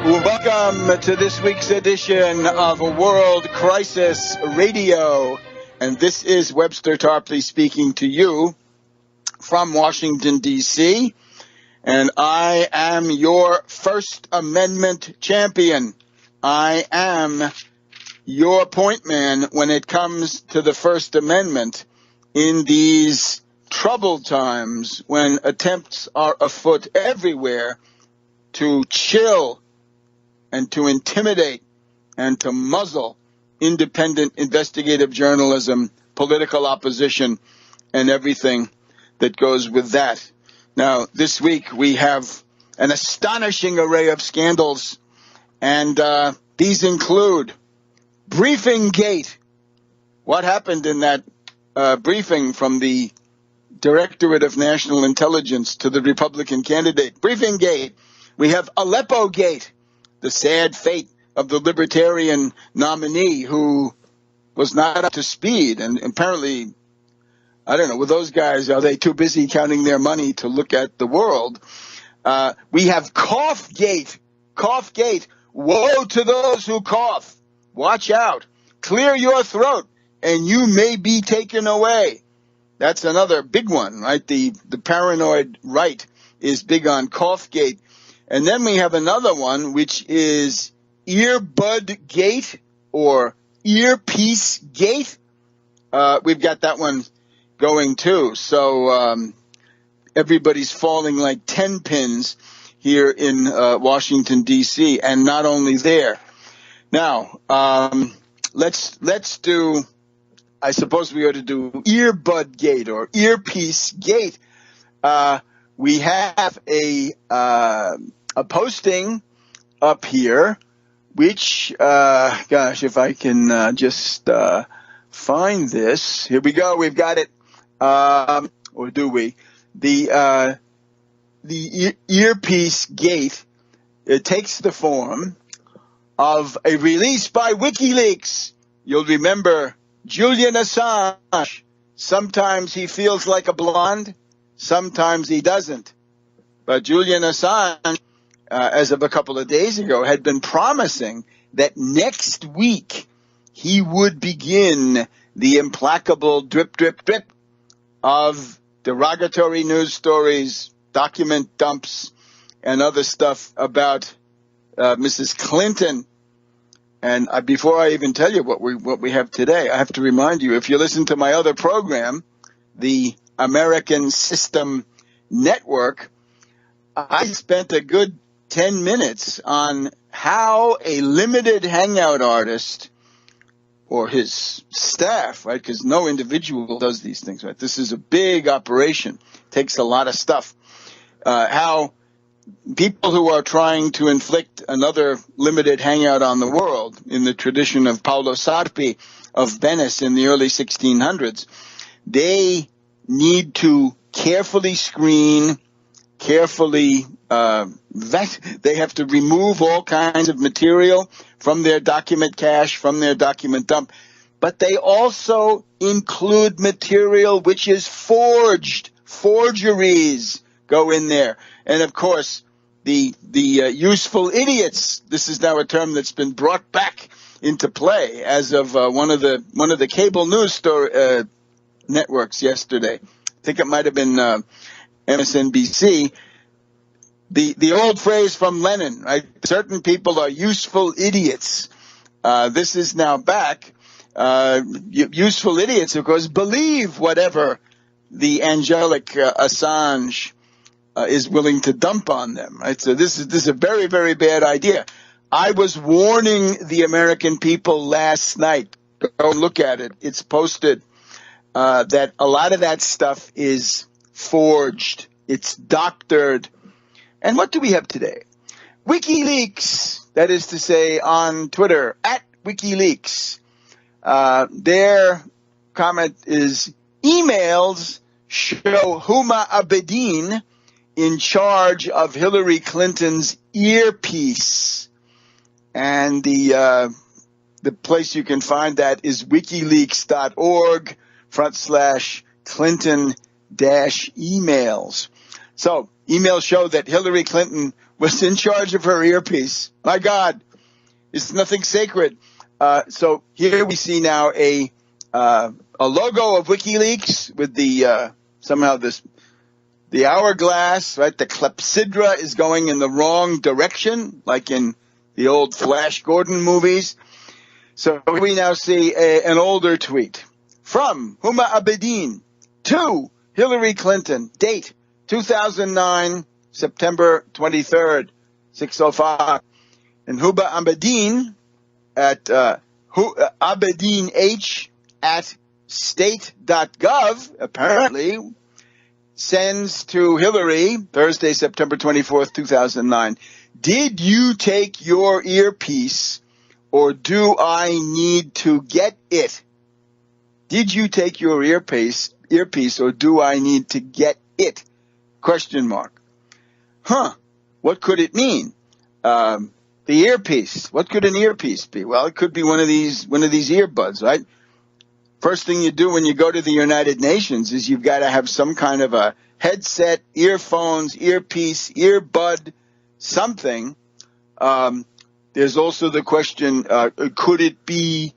Welcome to this week's edition of World Crisis Radio. And this is Webster Tarpley speaking to you from Washington, D.C. And I am your First Amendment champion. I am your point man when it comes to the First Amendment in these troubled times when attempts are afoot everywhere to chill and to intimidate and to muzzle independent investigative journalism, political opposition, and everything that goes with that. Now, this week we have an astonishing array of scandals, and these include Briefing Gate. What happened in that briefing from the Directorate of National Intelligence to the Republican candidate? Briefing Gate. We have Aleppo Gate, the sad fate of the Libertarian nominee who was not up to speed. And apparently, I don't know, with those guys, are they too busy counting their money to look at the world? We have Cough Gate. Cough Gate. Woe to those who cough. Watch out. Clear your throat, and you may be taken away. That's another big one, right? The paranoid right is big on Cough Gate. And then we have another one, which is Earbud Gate or Earpiece Gate. We've got that one going too. So everybody's falling like 10 pins here in Washington, D.C., and not only there. Now, let's do, I suppose we ought to do Earbud Gate or Earpiece Gate. We have a posting up here, which, gosh, if I can just find this. Here we go. We've got it. Or do we? The Earpiece Gate, it takes the form of a release by WikiLeaks. You'll remember Julian Assange. Sometimes he feels like a blonde. Sometimes he doesn't. But Julian Assange, as of a couple of days ago, had been promising that next week he would begin the implacable drip, drip, drip of derogatory news stories, document dumps, and other stuff about Mrs. Clinton. And before I even tell you what we have today, I have to remind you, if you listen to my other program, the American System Network, I spent a good 10 minutes on how a limited hangout artist or his staff, right, because no individual does these things, right? This is a big operation, takes a lot of stuff. How people who are trying to inflict another limited hangout on the world in the tradition of Paolo Sarpi of Venice in the early 1600s, they need to carefully screen, carefully vet. They have to remove all kinds of material from their document cache, from their document dump. But they also include material which is forged. Forgeries go in there. And of course, the useful idiots. This is now a term that's been brought back into play as of one of the cable news networks yesterday. I think it might have been MSNBC. The old phrase from Lenin, right? Certain people are useful idiots. This is now back. Useful idiots, of course, believe whatever the angelic Assange is willing to dump on them, right? So this is a very, very bad idea. I was warning the American people last night. Go look at it. It's posted that a lot of that stuff is forged. It's doctored. And what do we have today? WikiLeaks, that is to say on Twitter, at WikiLeaks. Their comment is, emails show Huma Abedin in charge of Hillary Clinton's earpiece. And the place you can find that is wikileaks.org/Clinton-emails. So emails show that Hillary Clinton was in charge of her earpiece. My God, it's nothing sacred. So here we see now a logo of WikiLeaks with the somehow the hourglass, right? The clepsydra is going in the wrong direction, like in the old Flash Gordon movies. So we now see an older tweet from Huma Abedin to Hillary Clinton. Date 2009, September 23rd, 6:05. And Huma Abedin at Abedin H at state.gov apparently sends to Hillary Thursday, September 24th, 2009. Did you take your earpiece or do I need to get it? Did you take your earpiece or do I need to get it? Question mark. What could it mean? The earpiece. What could an earpiece be? Well, it could be one of these earbuds, right? First thing you do when you go to the United Nations is you've got to have some kind of a headset, earphones, earpiece, earbud, something. There's also the question, could it be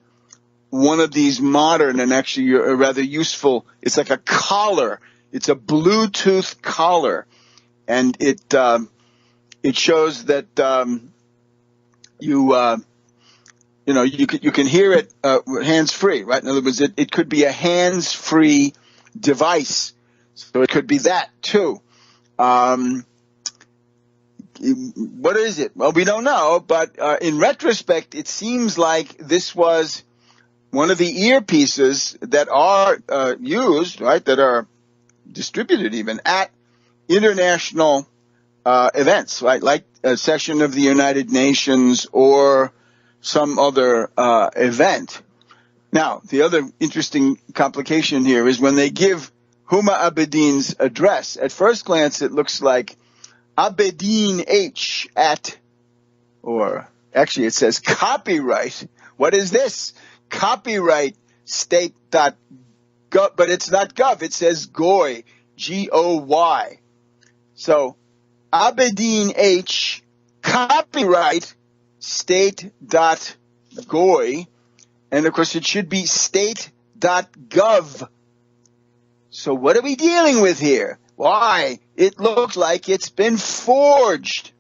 one of these modern and actually rather useful, it's like a collar. It's a Bluetooth collar. And it shows that you can hear it hands-free, right? In other words, it could be a hands-free device. So it could be that, too. What is it? Well, we don't know, but in retrospect, it seems like this was one of the earpieces that are used, right, that are distributed even at international events, right, like a session of the United Nations or some other event. Now, the other interesting complication here is when they give Huma Abedin's address, at first glance it looks like Abedin H at, or actually it says copyright. What is this? Copyright state.gov, but it's not gov, it says GOY, G-O-Y. So Abedin H, copyright state.goy, and of course it should be state.gov. So what are we dealing with here? Why? It looks like it's been forged.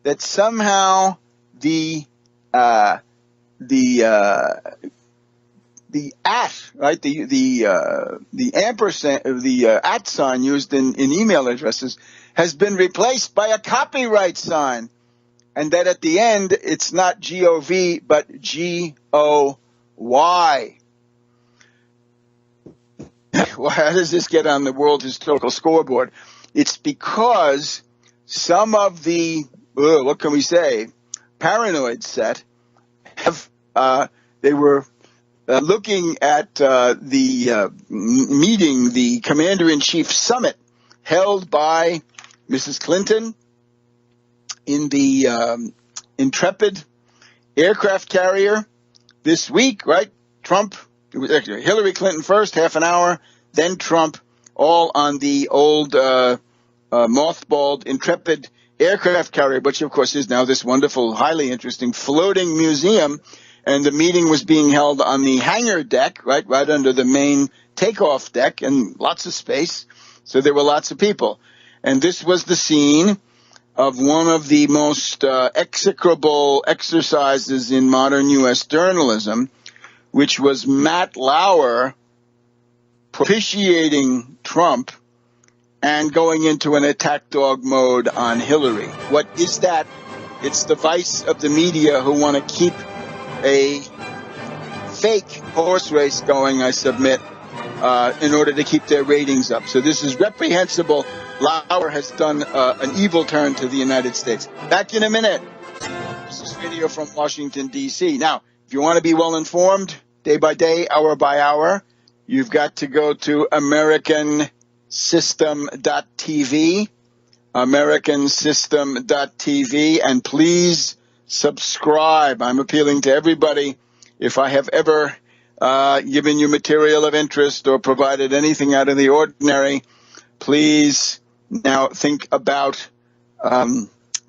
That somehow the at, right, the ampersand, the at sign used in email addresses has been replaced by a copyright sign. And that at the end, it's not G-O-V, but G-O-Y. Well, how does this get on the World Historical Scoreboard? It's because some of the, what can we say, paranoid set have, they were looking at the meeting, the Commander-in-Chief Summit held by Mrs. Clinton in the Intrepid aircraft carrier this week, right? Trump, it was actually Hillary Clinton first, half an hour, then Trump, all on the old mothballed Intrepid aircraft carrier, which of course is now this wonderful, highly interesting floating museum. And the meeting was being held on the hangar deck, right under the main takeoff deck, and lots of space. So there were lots of people. And this was the scene of one of the most execrable exercises in modern U.S. journalism, which was Matt Lauer propitiating Trump and going into an attack dog mode on Hillary. What is that? It's the vice of the media who want to keep a fake horse race going, I submit, in order to keep their ratings up. So this is reprehensible. Lauer has done an evil turn to the United States. Back in a minute. This is video from Washington, D.C. Now, if you want to be well informed, day by day, hour by hour, you've got to go to AmericanSystem.tv, AmericanSystem.tv, and please subscribe. I'm appealing to everybody. If I have ever given you material of interest or provided anything out of the ordinary, please now think about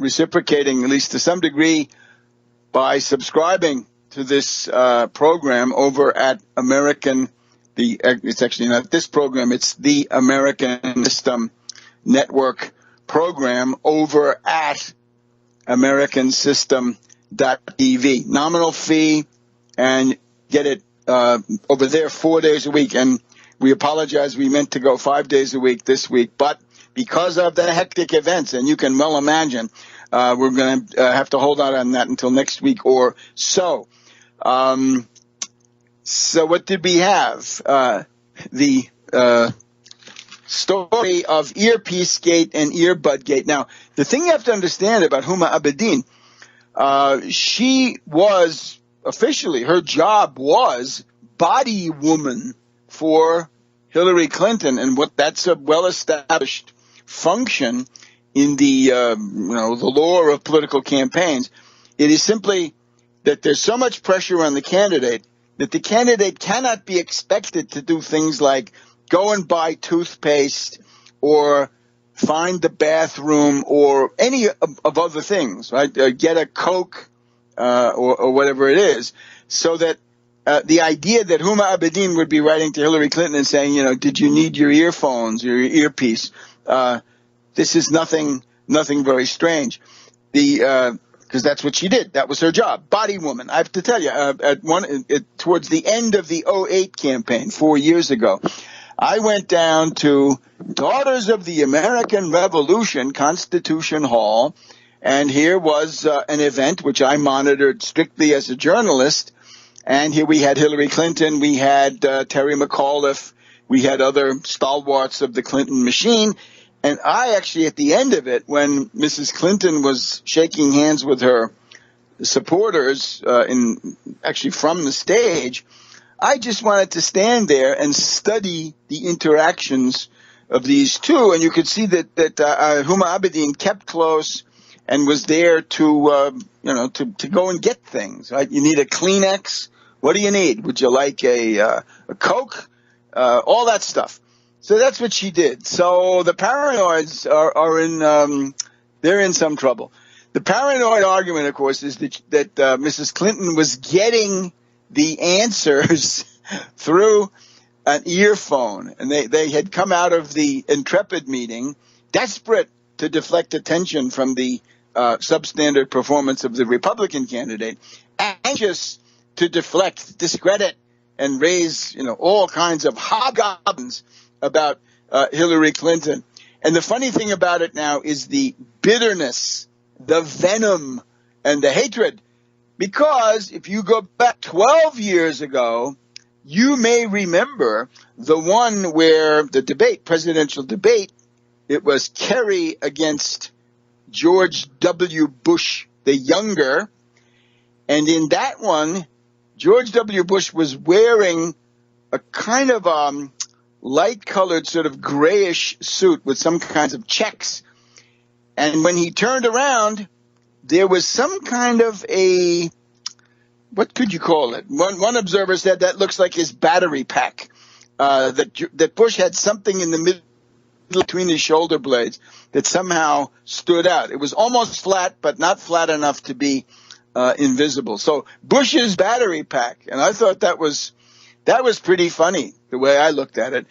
reciprocating, at least to some degree, by subscribing to this program over at it's actually not this program, it's the American System Network program over at americansystem.tv. Nominal fee, and get it over there 4 days a week. And we apologize, we meant to go 5 days a week this week, but because of the hectic events, and you can well imagine, we're going to have to hold out on that until next week or so. So what did we have? The story of Earpiece-gate and Earbud-gate. Now, the thing you have to understand about Huma Abedin, she was officially, her job was body woman for Hillary Clinton, and that's a well-established function in the the lore of political campaigns. It is simply that there's so much pressure on the candidate that the candidate cannot be expected to do things like go and buy toothpaste or find the bathroom or any of other things, right? Get a Coke or whatever it is, so that the idea that Huma Abedin would be writing to Hillary Clinton and saying, did you need your earphones or your earpiece? This is nothing very strange. Because that's what she did. That was her job. Body woman. I have to tell you, towards the end of the 2008 campaign, 4 years ago, I went down to Daughters of the American Revolution Constitution Hall, and here was an event which I monitored strictly as a journalist. And here we had Hillary Clinton, we had Terry McAuliffe, we had other stalwarts of the Clinton machine. And I actually, at the end of it, when Mrs. Clinton was shaking hands with her supporters, actually from the stage, I just wanted to stand there and study the interactions of these two. And you could see that Huma Abedin kept close and was there to go and get things. Right? You need a Kleenex. What do you need? Would you like a Coke? All that stuff. So that's what she did. So the paranoids are they're in some trouble. The paranoid argument, of course, is that Mrs. Clinton was getting the answers through an earphone. And they had come out of the Intrepid meeting desperate to deflect attention from the substandard performance of the Republican candidate, anxious to deflect, discredit, and raise all kinds of hobgoblins about Hillary Clinton. And the funny thing about it now is the bitterness, the venom, and the hatred. Because if you go back 12 years ago, you may remember the one where the presidential debate, it was Kerry against George W. Bush the Younger. And in that one, George W. Bush was wearing a kind of light-colored sort of grayish suit with some kinds of checks. And when he turned around, there was some kind of what could you call it? One observer said that looks like his battery pack, that Bush had something in the middle between his shoulder blades that somehow stood out. It was almost flat, but not flat enough to be invisible. So Bush's battery pack, and I thought that was pretty funny, the way I looked at it.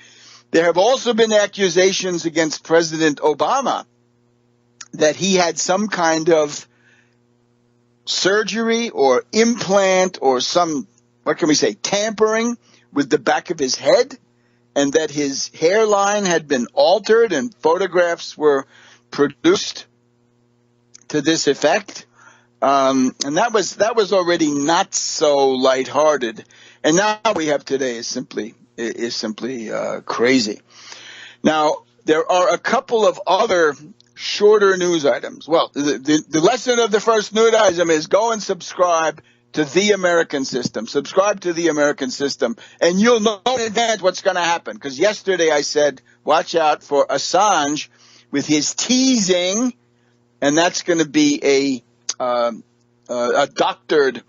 There have also been accusations against President Obama that he had some kind of surgery or implant or some, tampering with the back of his head, and that his hairline had been altered and photographs were produced to this effect. And that was already not so lighthearted. And now we have today is simply crazy. Now, there are a couple of other shorter news items. Well, the lesson of the first news item is go and subscribe to The American System. Subscribe to The American System, and you'll know in advance what's going to happen. Because yesterday I said, watch out for Assange with his teasing, and that's going to be a doctored,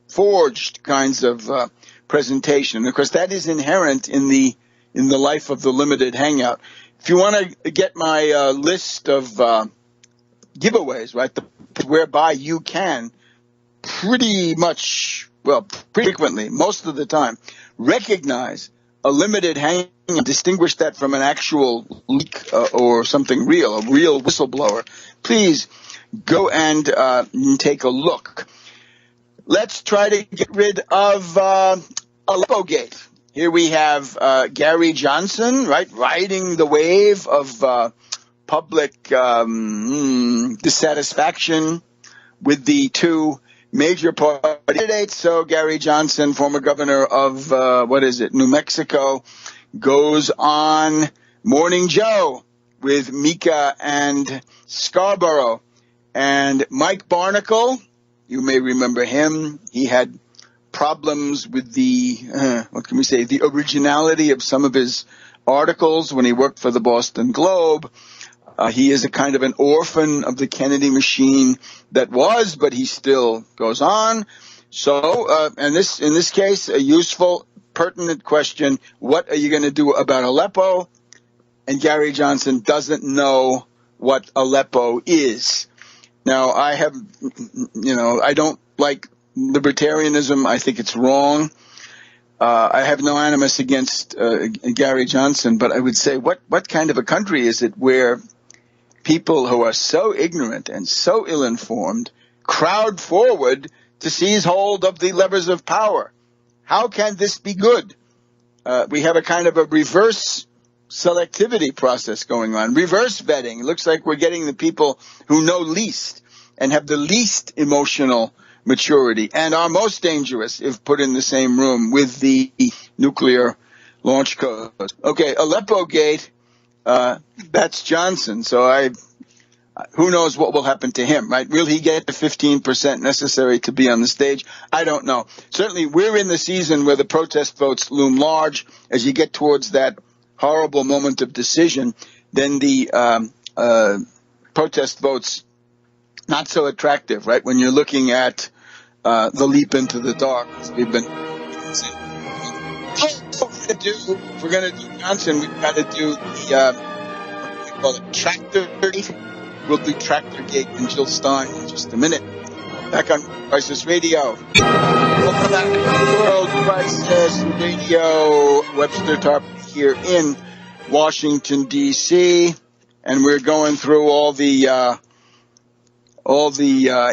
forged kinds of presentation. And of course, that is inherent in the life of the limited hangout. If you want to get my list of giveaways, right? Whereby you can pretty frequently, most of the time, recognize a limited hanging and distinguish that from an actual leak or something real, a real whistleblower. Please go and take a look. Let's try to get rid of Aleppo Gate. Here we have Gary Johnson, right, riding the wave of public dissatisfaction with the two major party candidates. So Gary Johnson, former governor of, New Mexico, goes on Morning Joe with Mika and Scarborough. And Mike Barnacle, you may remember him. He had problems with the originality of some of his articles when he worked for the Boston Globe. He is a kind of an orphan of the Kennedy machine but he still goes on. So, in this case, a useful, pertinent question: what are you going to do about Aleppo? And Gary Johnson doesn't know what Aleppo is. Now, I don't like libertarianism. I think it's wrong. I have no animus against Gary Johnson, but I would say, what kind of a country is it where people who are so ignorant and so ill-informed crowd forward to seize hold of the levers of power? How can this be good? We have a kind of a reverse selectivity process going on, reverse vetting. It looks like we're getting the people who know least and have the least emotional maturity and are most dangerous if put in the same room with the nuclear launch codes. Okay, Aleppo Gate, that's Johnson. So who knows what will happen to him, right? Will he get the 15% necessary to be on the stage? I don't know. Certainly, we're in the season where the protest votes loom large. As you get towards that horrible moment of decision, then the protest votes not so attractive, right? When you're looking at the leap into the dark, as we've been saying. If we're going to do Johnson, we've got to do the Tractor Gate. We'll do Tractor Gate and Jill Stein in just a minute. Back on Crisis Radio. Welcome back to World Crisis Radio. Webster Tarpley here in Washington, D.C. And we're going through all the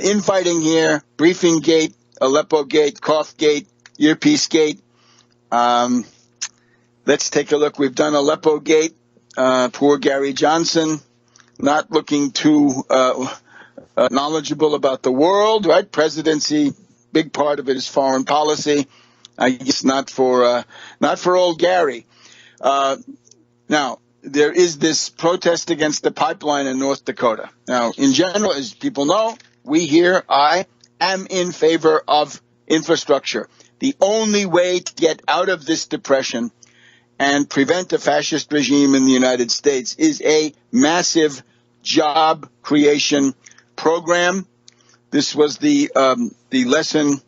infighting here. Briefing Gate, Aleppo Gate, Cough Gate, Earpiece Gate. Let's take a look. We've done Aleppo Gate. Poor Gary Johnson, not looking too knowledgeable about the world, right? Presidency, big part of it is foreign policy. I guess not for old Gary. Now, there is this protest against the pipeline in North Dakota. Now, in general, as people know, I am in favor of infrastructure. The only way to get out of this depression and prevent a fascist regime in the United States is a massive job creation program. This was the lesson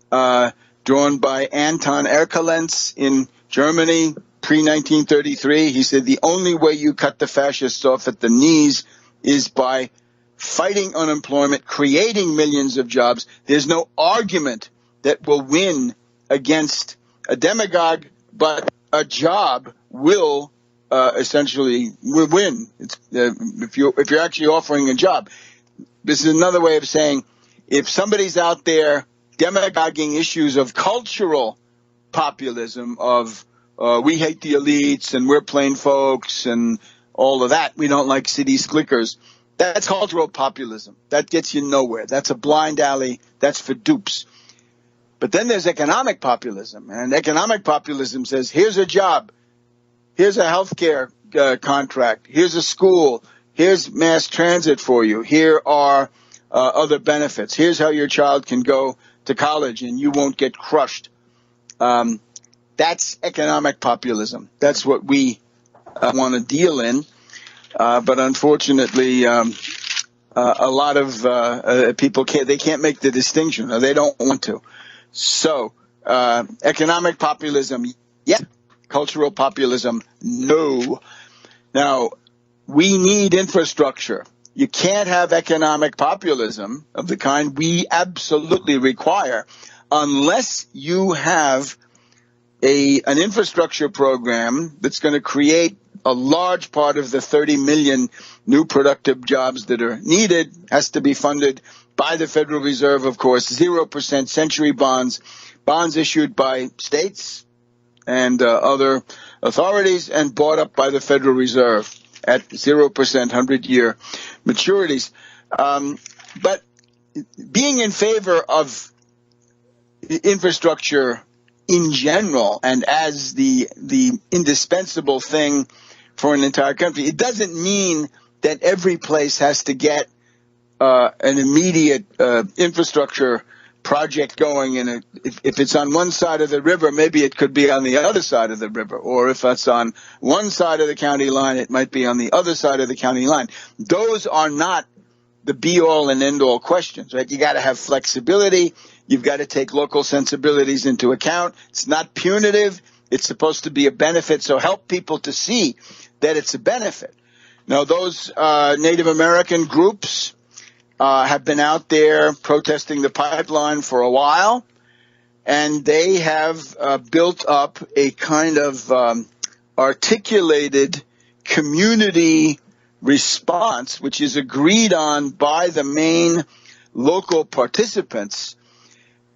drawn by Anton Erkelenz in Germany pre-1933. He said the only way you cut the fascists off at the knees is by fighting unemployment, creating millions of jobs. There's no argument that will win against a demagogue, but a job will essentially win. If you're actually offering a job. This is another way of saying if somebody's out there demagoguing issues of cultural populism, of we hate the elites and we're plain folks and all of that, we don't like city slickers, that's cultural populism. That gets you nowhere. That's a blind alley. That's for dupes. But then there's economic populism, and economic populism says, here's a job, here's a healthcare contract, here's a school, here's mass transit for you, here are other benefits, here's how your child can go to college and you won't get crushed. That's economic populism. That's what we want to deal in. But unfortunately, a lot of people can't make the distinction, or they don't want to. So, economic populism, yeah. Cultural populism, no. Now, we need infrastructure. You can't have economic populism of the kind we absolutely require unless you have an infrastructure program that's going to create a large part of the 30 million new productive jobs that are needed. Has to be funded by the Federal Reserve, of course, 0% century bonds issued by states and other authorities and bought up by the Federal Reserve at 0% 100-year maturities. But being in favor of infrastructure in general and as the indispensable thing for an entire country, it doesn't mean that every place has to get an immediate infrastructure project going. And if it's on one side of the river, maybe it could be on the other side of the river. Or if it's on one side of the county line, it might be on the other side of the county line. Those are not the be-all and end-all questions, right? You got to have flexibility. You've got to take local sensibilities into account. It's not punitive. It's supposed to be a benefit. So help people to see that it's a benefit. Now, those Native American groups have been out there protesting the pipeline for a while, and they have built up a kind of articulated community response, which is agreed on by the main local participants.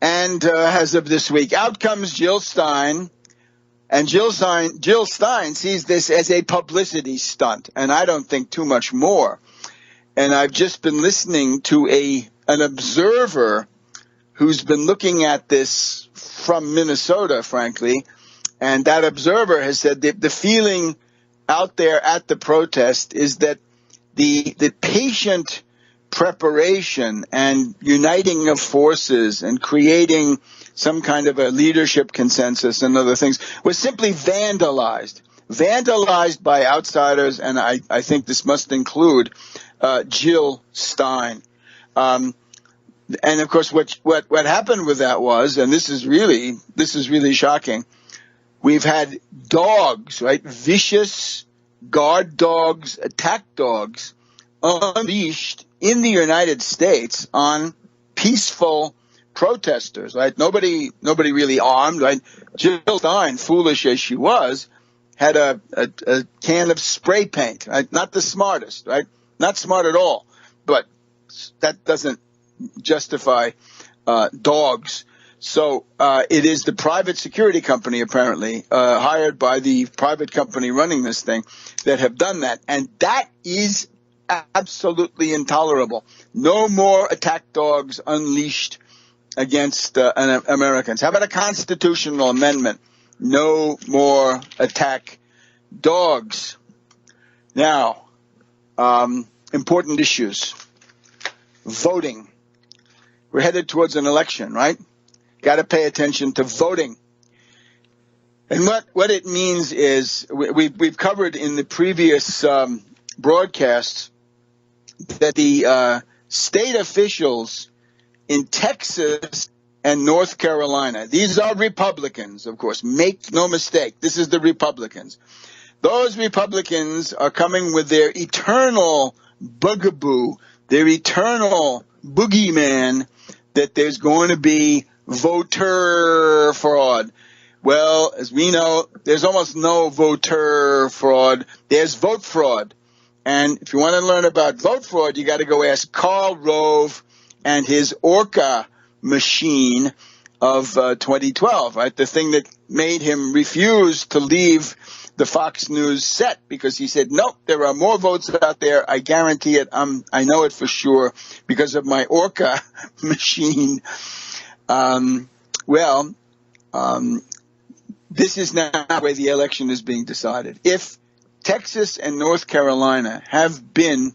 And as of this week, out comes Jill Stein. And Jill Stein sees this as a publicity stunt, and I don't think too much more. And I've just been listening to an observer who's been looking at this from Minnesota, frankly, and that observer has said the feeling out there at the protest is that the patient preparation and uniting of forces and creating some kind of a leadership consensus and other things was simply vandalized by outsiders, and I think this must include Jill Stein. And of course, what happened with that was, and this is really shocking. We've had dogs, right? Vicious guard dogs, attack dogs, unleashed in the United States on peaceful protesters, right? Nobody really armed, right? Jill Stein, foolish as she was, had a can of spray paint, right? Not the smartest, right? Not smart at all, but that doesn't justify dogs. So it is the private security company, apparently, hired by the private company running this thing, that have done that. And that is absolutely intolerable. No more attack dogs unleashed against Americans. How about a constitutional amendment? No more attack dogs. Now, important issues. Voting. We're headed towards an election, right? Got to pay attention to voting. And what it means is we've covered in the previous broadcasts that the state officials in Texas and North Carolina, these are Republicans, of course. Make no mistake, this is the Republicans. Those Republicans are coming with their eternal bugaboo, their eternal boogeyman, that there's going to be voter fraud. Well, as we know, there's almost no voter fraud. There's vote fraud. And if you want to learn about vote fraud, you got to go ask Karl Rove and his Orca machine of 2012, right? The thing that made him refuse to leave the Fox News set, because he said, nope, there are more votes out there. I guarantee it. I know it for sure because of my Orca machine. This is not the way the election is being decided. If Texas and North Carolina have been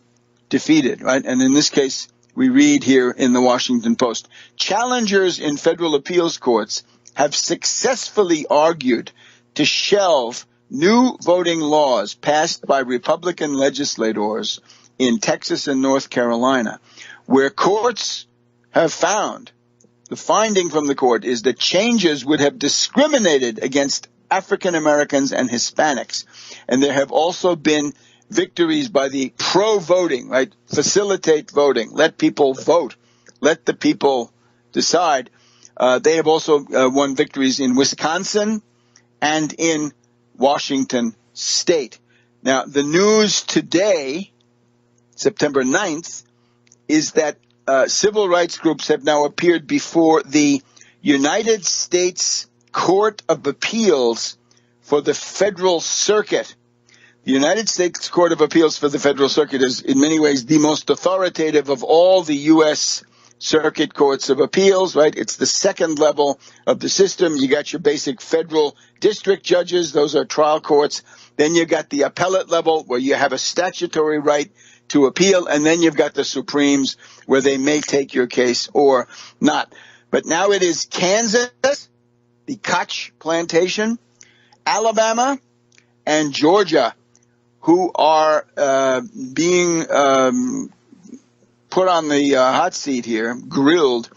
defeated, right? And in this case, we read here in the Washington Post, challengers in federal appeals courts have successfully argued to shelve new voting laws passed by Republican legislators in Texas and North Carolina, where courts have found, the finding from the court is that changes would have discriminated against African Americans and Hispanics. And there have also been victories by the pro-voting, right? Facilitate voting. Let people vote. Let the people decide. They have also won victories in Wisconsin and in Washington State. Now, the news today, September 9th, is that civil rights groups have now appeared before the United States Court of Appeals for the Federal Circuit. The United States Court of Appeals for the Federal Circuit is in many ways the most authoritative of all the U.S. circuit courts of appeals, right? It's the second level of the system. You got your basic federal district judges. Those are trial courts. Then you got the appellate level where you have a statutory right to appeal. And then you've got the Supremes where they may take your case or not. But now it is Kansas, the Koch plantation, Alabama, and Georgia who are being put on the hot seat here, grilled,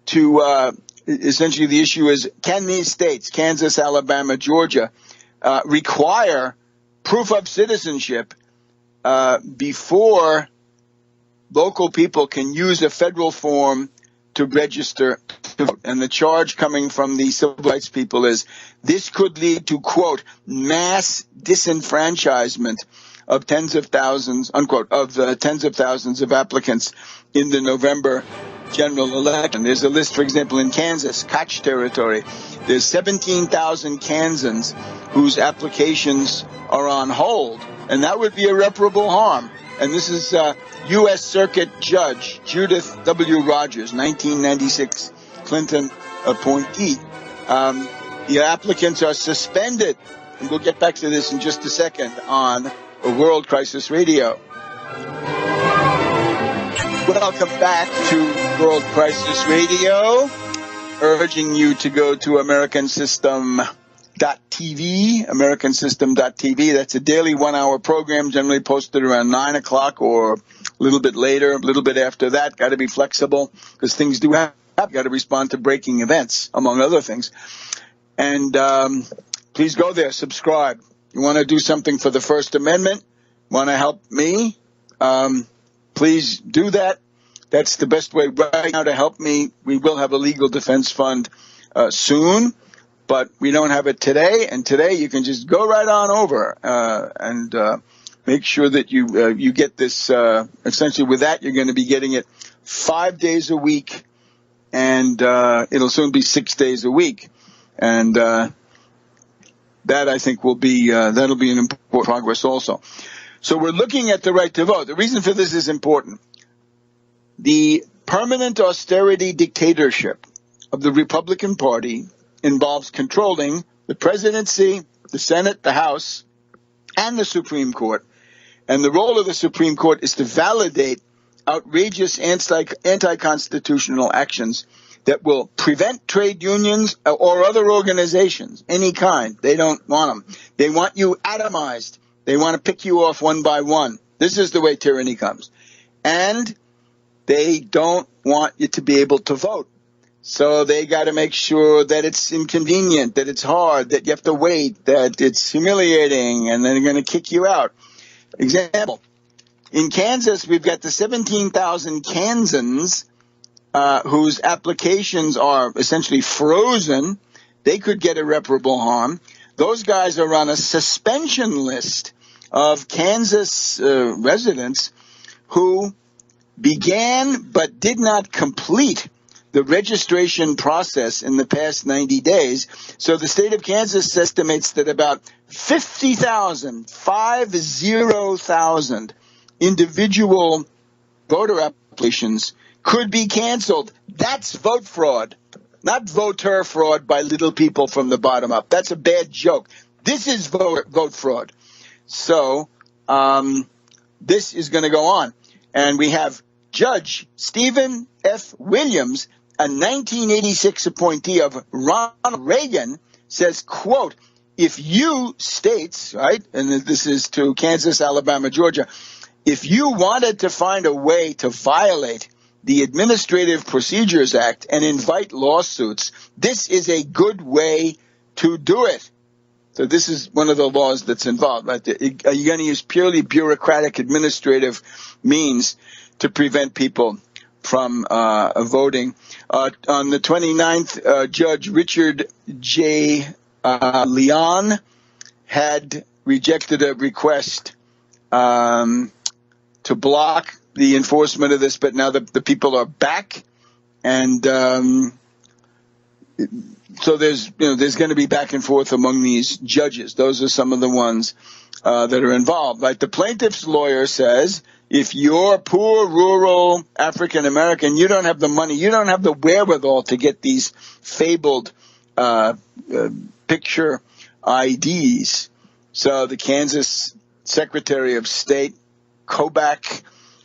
to essentially the issue is, can these states, Kansas, Alabama, Georgia, require proof of citizenship before local people can use a federal form to register to vote? And the charge coming from the civil rights people is this could lead to, quote, mass disenfranchisement of tens of thousands, unquote, of tens of thousands of applicants in the November general election. There's a list, for example, in Kansas, Koch territory. There's 17,000 Kansans whose applications are on hold, and that would be irreparable harm. And this is U.S. Circuit Judge Judith W. Rogers, 1996 Clinton appointee. The applicants are suspended, and we'll get back to this in just a second on World Crisis Radio. Welcome back to World Crisis Radio, urging you to go to AmericanSystem.tv, AmericanSystem.tv. That's a daily 1-hour program, generally posted around 9 o'clock or a little bit later, a little bit after that. Got to be flexible because things do happen. Got to respond to breaking events, among other things. And please go there, subscribe. You want to do something for the First Amendment? Want to help me? Please do that. That's the best way right now to help me. We will have a legal defense fund soon, but we don't have it today. And today you can just go right on over and make sure that you get this. Essentially, with that, you're going to be getting it 5 days a week, and it'll soon be 6 days a week. And that, I think, will be that'll be an important progress also. So we're looking at the right to vote. The reason for this is important. The permanent austerity dictatorship of the Republican Party involves controlling the presidency, the Senate, the House, and the Supreme Court. And the role of the Supreme Court is to validate outrageous anti-constitutional actions that will prevent trade unions or other organizations, any kind. They don't want them. They want you atomized. They want to pick you off one by one. This is the way tyranny comes. And they don't want you to be able to vote. So they got to make sure that it's inconvenient, that it's hard, that you have to wait, that it's humiliating, and then they're going to kick you out. Example, in Kansas, we've got the 17,000 Kansans whose applications are essentially frozen. They could get irreparable harm. Those guys are on a suspension list of Kansas residents who began but did not complete the registration process in the past 90 days. So the state of Kansas estimates that about 50,000 individual voter applications could be canceled. That's vote fraud, not voter fraud by little people from the bottom up. That's a bad joke. This is vote fraud. So this is going to go on. And we have Judge Stephen F. Williams, a 1986 appointee of Ronald Reagan, says, quote, if you states, right, and this is to Kansas, Alabama, Georgia, if you wanted to find a way to violate the Administrative Procedures Act and invite lawsuits, this is a good way to do it. So this is one of the laws that's involved. Right? Are you going to use purely bureaucratic administrative means to prevent people from voting? On the 29th, Judge Richard J. Leon had rejected a request to block the enforcement of this, but now the people are back, and so there's going to be back and forth among these judges. Those are some of the ones that are involved. Like the plaintiff's lawyer says, if you're poor, rural, African American, you don't have the money, you don't have the wherewithal to get these fabled picture IDs. So the Kansas Secretary of State, Kobach,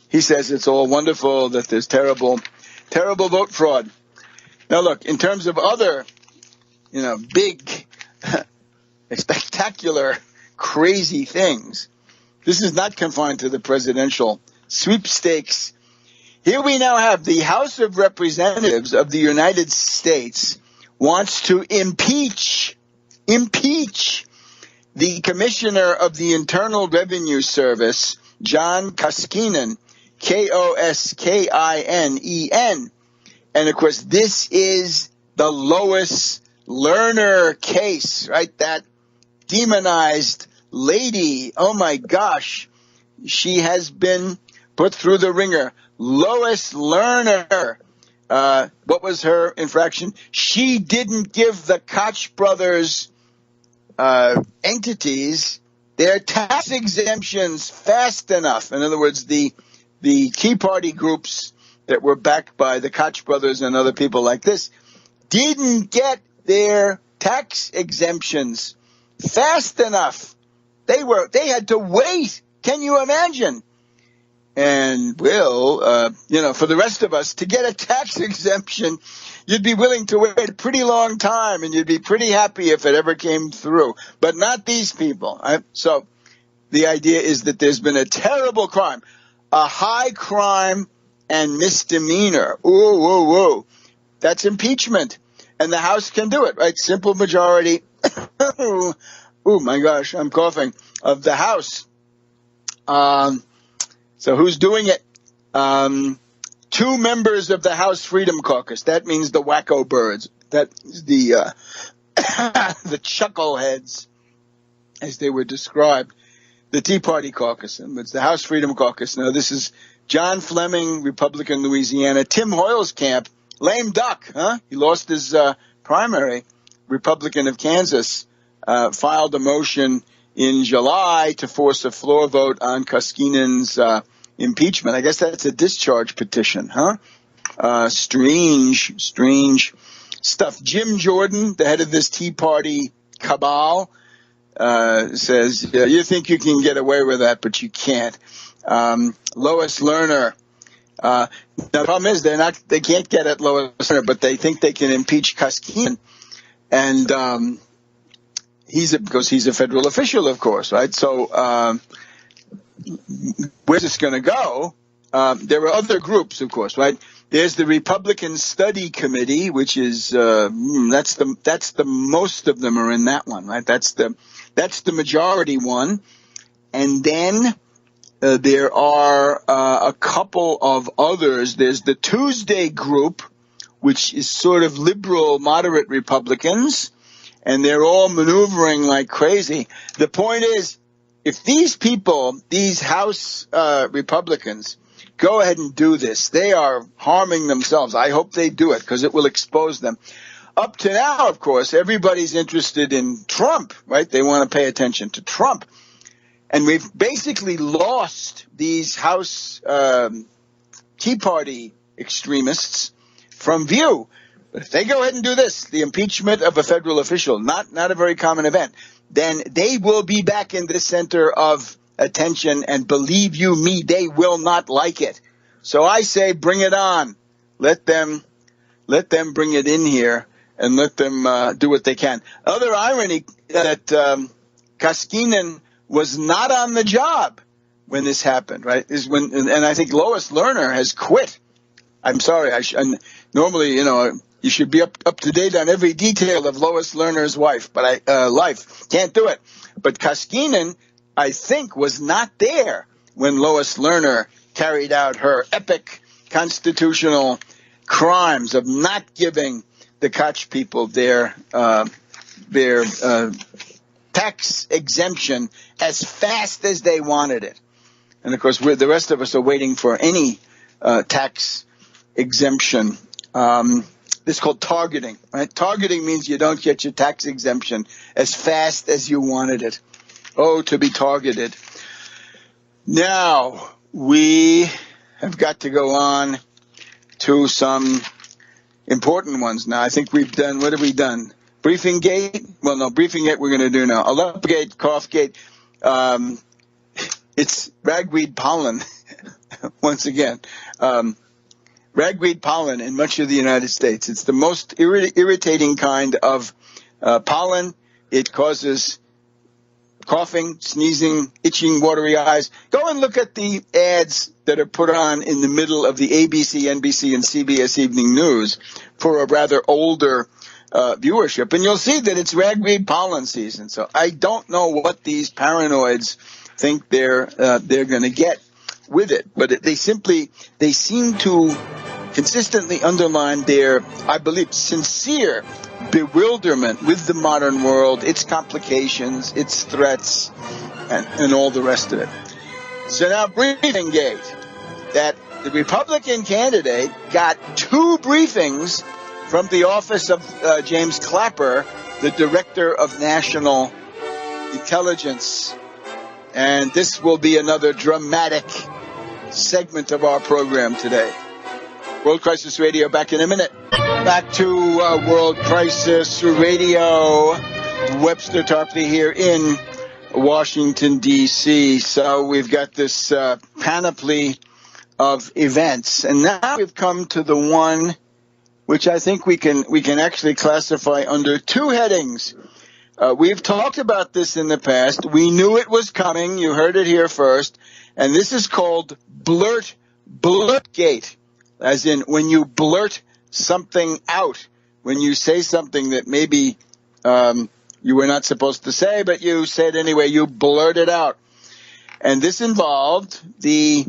he says it's all wonderful, that there's terrible vote fraud. Now look, in terms of other, big, spectacular, crazy things, this is not confined to the presidential sweepstakes. Here we now have the House of Representatives of the United States wants to impeach the Commissioner of the Internal Revenue Service, John Koskinen, Koskinen. And, of course, this is the Lois Lerner case, right? That demonized lady. Oh, my gosh. She has been put through the ringer. Lois Lerner. What was her infraction? She didn't give the Koch brothers entities their tax exemptions fast enough. In other words, the Tea Party groups that were backed by the Koch brothers and other people like this didn't get their tax exemptions fast enough. They had to wait. Can you imagine? And for the rest of us to get a tax exemption, you'd be willing to wait a pretty long time, and you'd be pretty happy if it ever came through. But not these people. Right? So the idea is that there's been a terrible crime, a high crime and misdemeanor. Whoa. That's impeachment. And the House can do it, right? Simple majority. Oh, my gosh, I'm coughing. Of the House. So who's doing it? 2 members of the House Freedom Caucus. That means the wacko birds. That is the chuckleheads, as they were described. The Tea Party Caucus. And it's the House Freedom Caucus. Now, this is John Fleming, Republican, Louisiana. Tim Hoyle's camp, lame duck, huh? He lost his primary. Republican of Kansas filed a motion in July to force a floor vote on Koskinen's impeachment. I guess that's a discharge petition, huh? Strange stuff. Jim Jordan, the head of this Tea Party cabal, says, you think you can get away with that, but you can't. Lois Lerner. The problem is they can't get at Lois Lerner, but they think they can impeach Koskinen. And because he's a federal official, of course, right? So where's this going to go? There are other groups, of course, right? There's the Republican Study Committee, which is that's the most of them are in that one, right? That's the majority one, and then there are a couple of others. There's the Tuesday group, which is sort of liberal, moderate Republicans, and they're all maneuvering like crazy. The point is, if these people, these House Republicans, go ahead and do this, they are harming themselves. I hope they do it because it will expose them. Up to now, of course, everybody's interested in Trump, right? They want to pay attention to Trump. And we've basically lost these House Tea Party extremists from view. But if they go ahead and do this, the impeachment of a federal official, not a very common event, then they will be back in the center of attention, and believe you me, they will not like it. So I say bring it on. Let them bring it in here and let them do what they can. Other irony that Koskinen was not on the job when this happened, right? And I think Lois Lerner has quit. I'm sorry. Normally, You should be up to date on every detail of Lois Lerner's life. Can't do it. But Koskinen, I think, was not there when Lois Lerner carried out her epic constitutional crimes of not giving the Koch people their tax exemption as fast as they wanted it. And, of course, the rest of us are waiting for any tax exemption. This is called targeting, right? Targeting means you don't get your tax exemption as fast as you wanted it. Oh, to be targeted. Now, we have got to go on to some important ones now. I think we've done, what have we done? Briefing Gate? Well, no, Briefing Gate we're going to do now. Aleppo Gate, Cough Gate. It's ragweed pollen, once again. Ragweed pollen in much of the United States. It's the most irritating kind of pollen. It causes coughing, sneezing, itching, watery eyes. Go and look at the ads that are put on in the middle of the ABC, NBC, and CBS Evening News for a rather older viewership, and you'll see that it's ragweed pollen season. So I don't know what these paranoids think they're going to get with it, but they seem to consistently underline their, I believe, sincere bewilderment with the modern world, its complications, its threats, and all the rest of it. So now, Briefing Gate, that the Republican candidate got 2 briefings from the office of James Clapper, the Director of National Intelligence. And this will be another dramatic segment of our program today. World Crisis Radio, back in a minute. Back to World Crisis Radio. Webster Tarpley here in Washington, D.C. So we've got this panoply of events. And now we've come to the one which I think we can actually classify under 2 headings. We've talked about this in the past. We knew it was coming. You heard it here first. And this is called Blurtgate, as in when you blurt something out, when you say something that maybe you were not supposed to say, but you said anyway, you blurt it out. And this involved the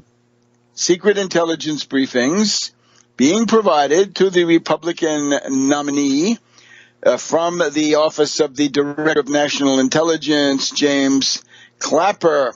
secret intelligence briefings being provided to the Republican nominee from the Office of the Director of National Intelligence, James Clapper.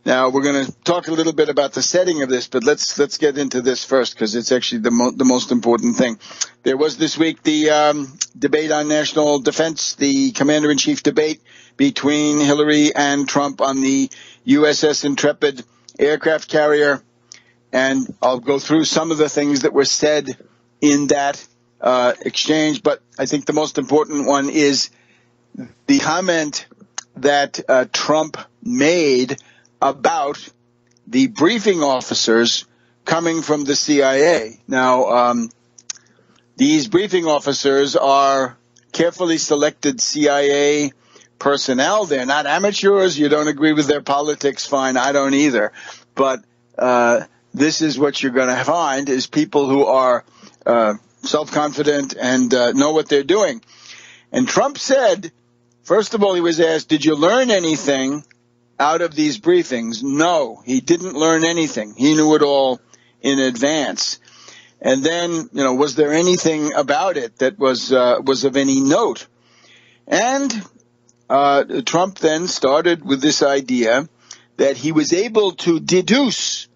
Now, we're going to talk a little bit about the setting of this, but let's get into this first because it's actually the most important thing. There was this week the debate on national defense, the commander-in-chief debate between Hillary and Trump on the USS Intrepid aircraft carrier. And I'll go through some of the things that were said in that exchange, but I think the most important one is the comment that Trump made about the briefing officers coming from the CIA. Now, these briefing officers are carefully selected CIA personnel. They're not amateurs. You don't agree with their politics, fine. I don't either. But this is what you're going to find is people who are self-confident and know what they're doing. And Trump said, first of all, he was asked, did you learn anything out of these briefings? No, he didn't learn anything. He knew it all in advance. And then, was there anything about it that was of any note? And Trump then started with this idea that he was able to deduce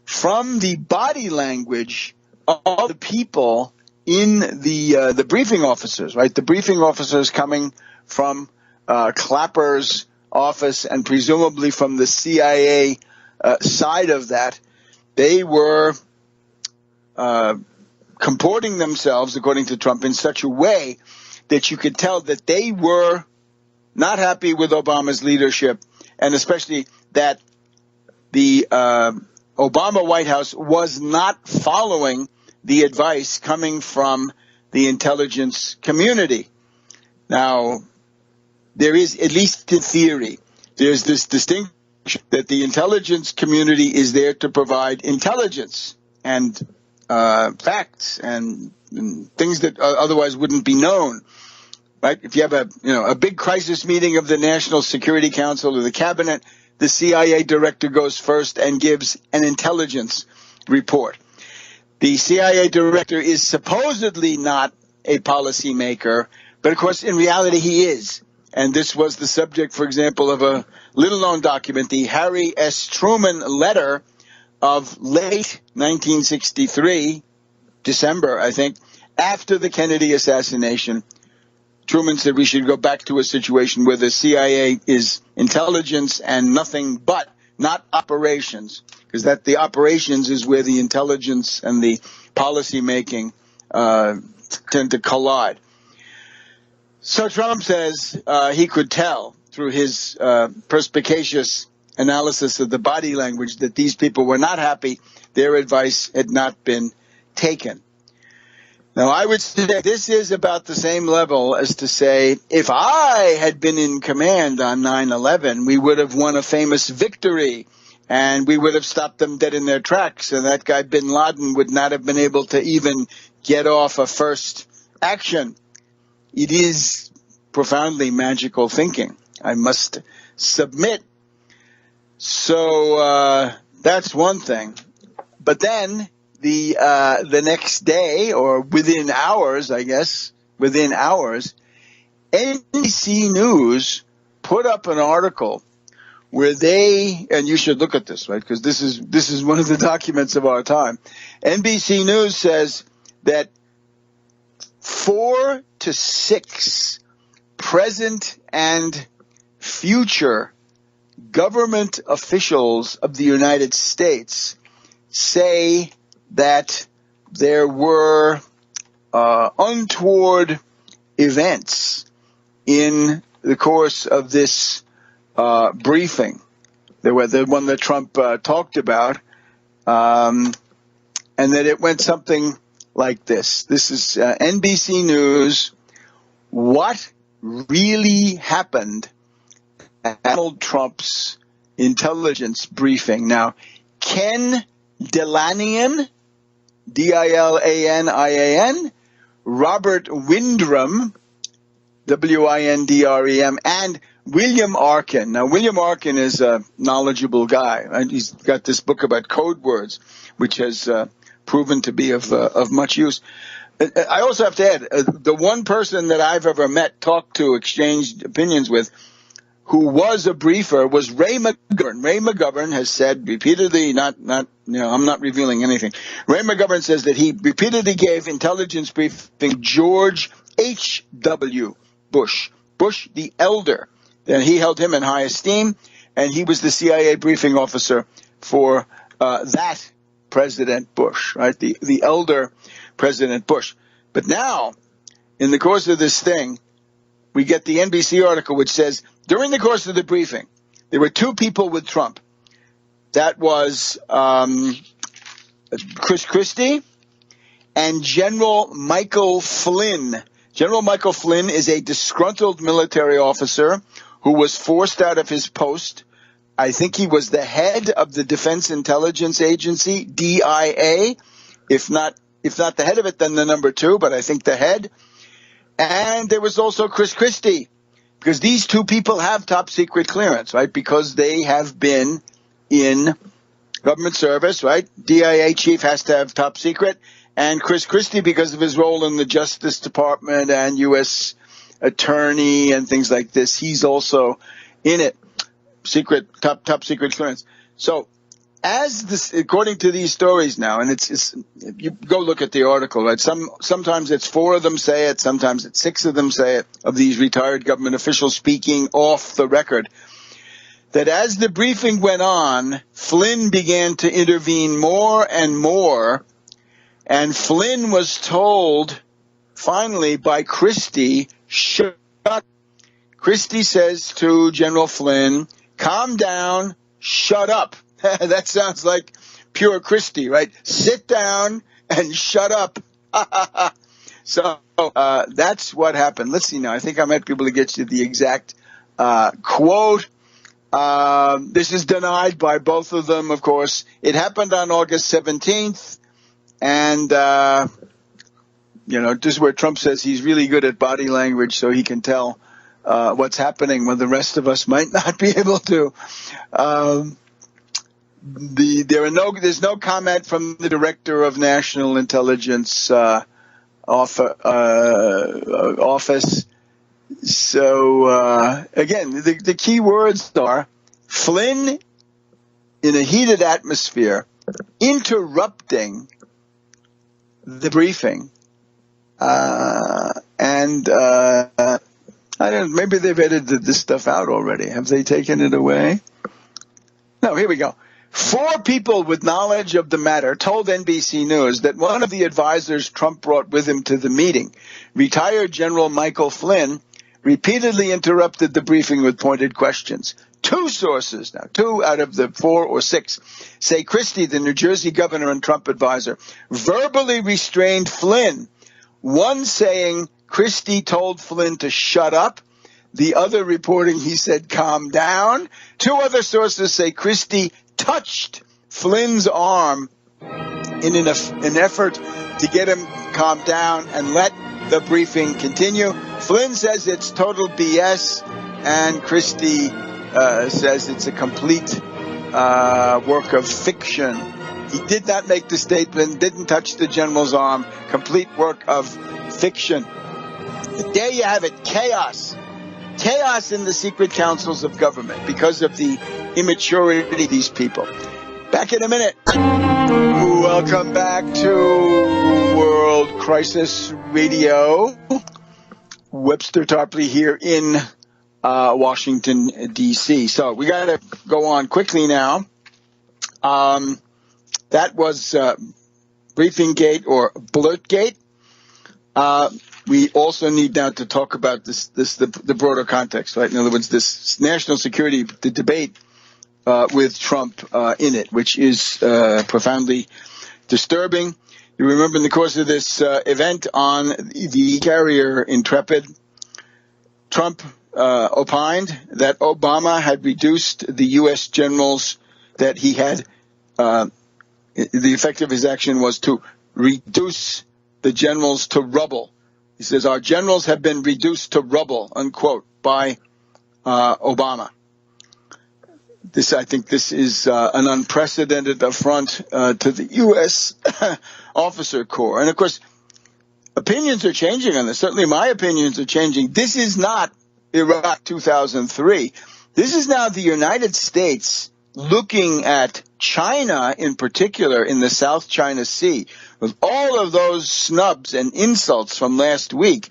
from the body language of the people in the briefing officers, right? The briefing officers coming from Clapper's office and presumably from the CIA side of that, they were comporting themselves, according to Trump, in such a way that you could tell that they were not happy with Obama's leadership, and especially that the Obama White House was not following the advice coming from the intelligence community. Now, there is, at least in theory, there's this distinction that the intelligence community is there to provide intelligence. And facts and things that otherwise wouldn't be known. Right? If you have a big crisis meeting of the National Security Council or the cabinet, the CIA director goes first and gives an intelligence report. The CIA director is supposedly not a policymaker, but of course in reality he is. And this was the subject, for example, of a little-known document, the Harry S. Truman letter of late 1963, December, I think, after the Kennedy assassination. Truman said we should go back to a situation where the CIA is intelligence and nothing but, not operations, because that the operations is where the intelligence and the policy making tend to collide. So Trump says he could tell through his perspicacious analysis of the body language that these people were not happy. Their advice had not been taken. Now, I would say this is about the same level as to say, if I had been in command on 9/11, we would have won a famous victory, and we would have stopped them dead in their tracks, and that guy bin Laden would not have been able to even get off a first action. It is profoundly magical thinking, I must submit. So that's one thing. But then the next day, or within hours, I guess, NBC News put up an article where they, and you should look at this, right, because this is one of the documents of our time. NBC News says that 4 to 6 present and future government officials of the United States say that there were untoward events in the course of this briefing. There were the one that Trump talked about, and that it went something like this. This is NBC News. What really happened at Donald Trump's intelligence briefing? Now, Ken Dilanian, Dilanian, Robert Windrum, Windrem, and William Arkin. Now, William Arkin is a knowledgeable guy. Right? He's got this book about code words, which has proven to be of much use. I also have to add, the one person that I've ever met, talked to, exchanged opinions with, who was a briefer, was Ray McGovern. Ray McGovern has said repeatedly, I'm not revealing anything. Ray McGovern says that he repeatedly gave intelligence briefing George H.W. Bush the elder. And he held him in high esteem, and he was the CIA briefing officer for that President Bush, right? The elder President Bush. But now, in the course of this thing, we get the NBC article which says, during the course of the briefing, there were 2 people with Trump. That was Chris Christie and General Michael Flynn. General Michael Flynn is a disgruntled military officer who was forced out of his post. I think he was the head of the Defense Intelligence Agency, DIA. If not the head of it, then the number 2, but I think the head. And there was also Chris Christie, because these 2 people have top secret clearance, right? Because they have been in government service, right? DIA chief has to have top secret. And Chris Christie, because of his role in the Justice Department and U.S. attorney and things like this, he's also in it. Top secret clearance. So, as this, according to these stories now, and it's you go look at the article, right? Sometimes it's 4 of them say it, sometimes it's 6 of them say it, of these retired government officials speaking off the record, that as the briefing went on, Flynn began to intervene more and more, and Flynn was told finally by Christie, shut up. Christie says to General Flynn, calm down, shut up. That sounds like pure Christie, right? Sit down and shut up. So that's what happened. Let's see now. I think I might be able to get you the exact quote. This is denied by both of them, of course. It happened on August 17th. And, this is where Trump says he's really good at body language so he can tell what's happening when the rest of us might not be able to. There's no comment from the Director of National Intelligence office. So, again, the key words are Flynn in a heated atmosphere interrupting the briefing. I don't know, maybe they've edited this stuff out already. Have they taken it away? No, here we go. 4 people with knowledge of the matter told NBC News that one of the advisors Trump brought with him to the meeting, retired General Michael Flynn, repeatedly interrupted the briefing with pointed questions. 2 sources, now 2 out of the 4 or 6, say Christie, the New Jersey governor and Trump advisor, verbally restrained Flynn. One saying Christie told Flynn to shut up. The other reporting he said calm down. 2 other sources say Christie touched Flynn's arm in an effort to get him calmed down and let the briefing continue. Flynn says it's total BS, and Christie says it's a complete work of fiction. He did not make the statement, didn't touch the general's arm, complete work of fiction. There you have it, chaos. Chaos in the secret councils of government because of the immaturity of these people. Back in a minute. Welcome back to World Crisis Radio. Webster Tarpley here in Washington, D.C. So we got to go on quickly now. That was Briefing Gate or Blurtgate. We also need now to talk about the broader context, right? In other words, this national security, the debate with Trump in it, which is profoundly disturbing. You remember in the course of this event on the carrier Intrepid, Trump opined that Obama had reduced the U.S. generals that he had. The effect of his action was to reduce the generals to rubble. He says, our generals have been reduced to rubble, unquote, by Obama. I think this is an unprecedented affront to the U.S. officer corps. And, of course, opinions are changing on this. Certainly my opinions are changing. This is not Iraq 2003. This is now the United States looking at China in particular in the South China Sea with all of those snubs and insults from last week.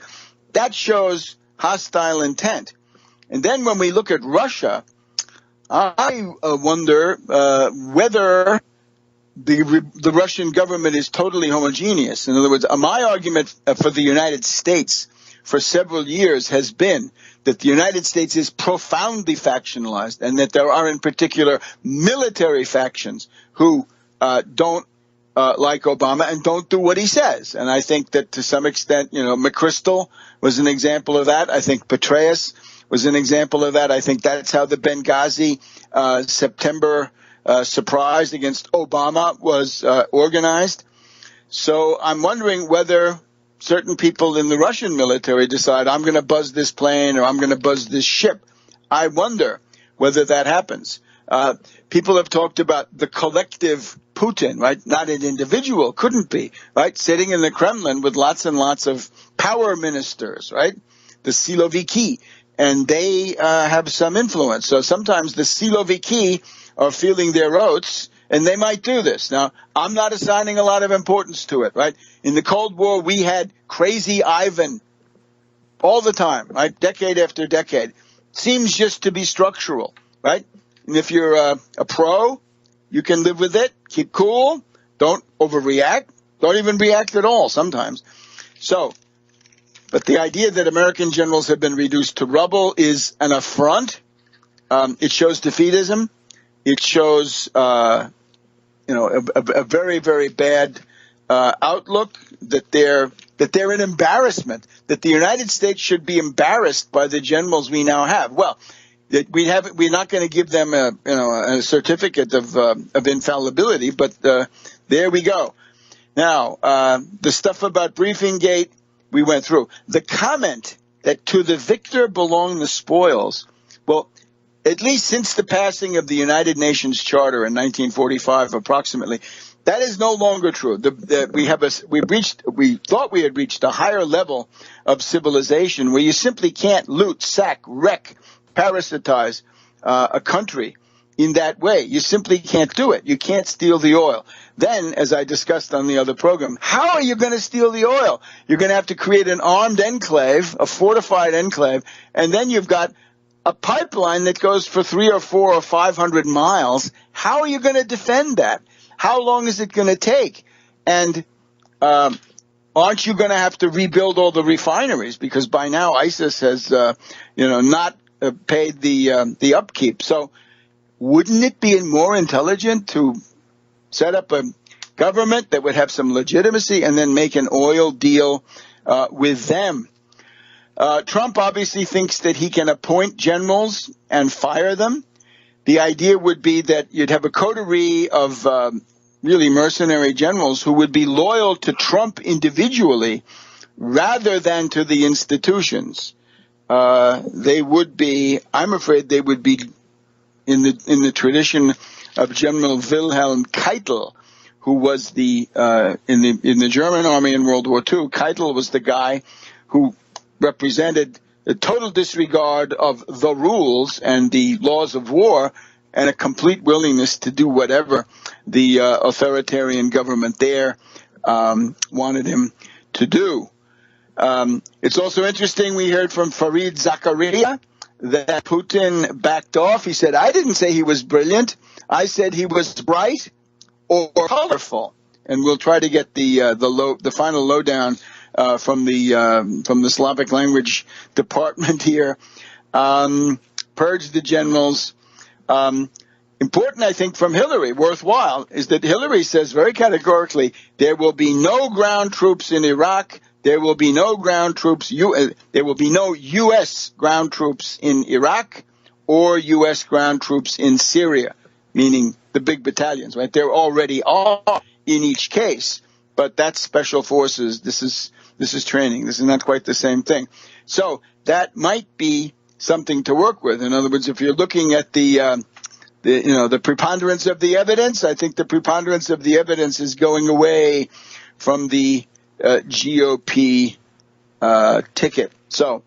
That shows hostile intent. And then when we look at Russia, I wonder whether the Russian government is totally homogeneous. In other words, my argument for the United States for several years has been that the United States is profoundly factionalized and that there are in particular military factions who don't like Obama and don't do what he says. And I think that to some extent, McChrystal was an example of that. I think Petraeus was an example of that. I think that's how the Benghazi September surprise against Obama was organized. So I'm wondering whether certain people in the Russian military decide, I'm going to buzz this plane or I'm going to buzz this ship. I wonder whether that happens. People have talked about the collective Putin, right? Not an individual, couldn't be, right? Sitting in the Kremlin with lots and lots of power ministers, right? The Siloviki, and they have some influence. So sometimes the Siloviki are feeling their oats, and they might do this. Now, I'm not assigning a lot of importance to it, right? In the Cold War, we had Crazy Ivan all the time, right? Decade after decade. Seems just to be structural, right? And if you're a pro, you can live with it, keep cool, don't overreact, don't even react at all sometimes. So, but the idea that American generals have been reduced to rubble is an affront. It shows defeatism. It shows, a very, very bad outlook, that they're an embarrassment, that the United States should be embarrassed by the generals we now have. Well, we're not going to give them a certificate of infallibility, but there we go. Now, the stuff about BriefingGate, we went through. The comment that to the victor belong the spoils, well, at least since the passing of the United Nations Charter in 1945, approximately, that is no longer true. We thought we had reached a higher level of civilization where you simply can't loot, sack, wreck, parasitize a country in that way. You simply can't do it. You can't steal the oil. Then, as I discussed on the other program, how are you going to steal the oil? You're going to have to create an armed enclave, a fortified enclave, and then you've got a pipeline that goes for 300 or 400 or 500 miles. How are you going to defend that? How long is it going to take? And aren't you going to have to rebuild all the refineries? Because by now ISIS has, not paid the upkeep. So wouldn't it be more intelligent to set up a government that would have some legitimacy and then make an oil deal with them? Trump obviously thinks that he can appoint generals and fire them. The idea would be that you'd have a coterie of really mercenary generals who would be loyal to Trump individually rather than to the institutions. They would be, I'm afraid they would be in the tradition of General Wilhelm Keitel, who was in the German army in World War II. Keitel was the guy who represented a total disregard of the rules and the laws of war and a complete willingness to do whatever the authoritarian government there wanted him to do. It's also interesting, we heard from Fareed Zakaria that Putin backed off. He said, I didn't say he was brilliant. I said he was bright or colorful. And we'll try to get the final lowdown from the Slavic language department here. Purge the generals. Important, I think, from Hillary, worthwhile, is that Hillary says very categorically there will be no ground troops in Iraq. There will be no ground troops. There will be no U.S. ground troops in Iraq or U.S. ground troops in Syria, meaning the big battalions, right? There already are in each case, but that's special forces. This is training. This is not quite the same thing. So that might be something to work with. In other words, if you're looking at the preponderance of the evidence, I think the preponderance of the evidence is going away from the GOP ticket. So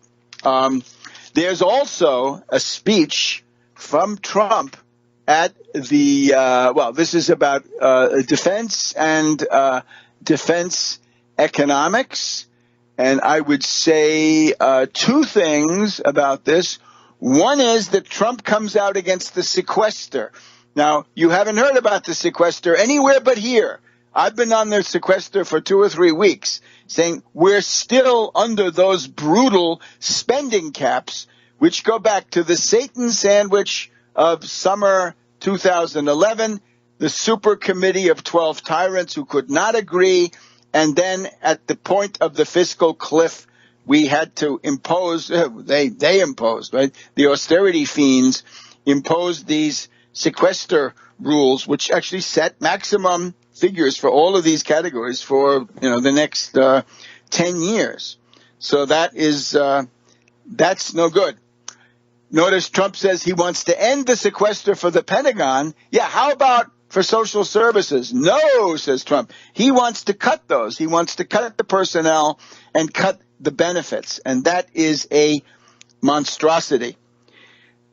there's also a speech from Trump at the this is about defense and defense economics. And I would say two things about this. One is that Trump comes out against the sequester. Now, you haven't heard about the sequester anywhere but here. I've been on their sequester for 2 or 3 weeks, saying we're still under those brutal spending caps, which go back to the Satan sandwich of summer 2011, the super committee of 12 tyrants who could not agree, and then at the point of the fiscal cliff, we had to impose, they imposed, right? The austerity fiends imposed these sequester rules, which actually set maximum figures for all of these categories for, the next 10 years. So that is, that's no good. Notice Trump says he wants to end the sequester for the Pentagon. Yeah, how about for social services? No, says Trump. He wants to cut those. He wants to cut the personnel and cut the benefits. And that is a monstrosity.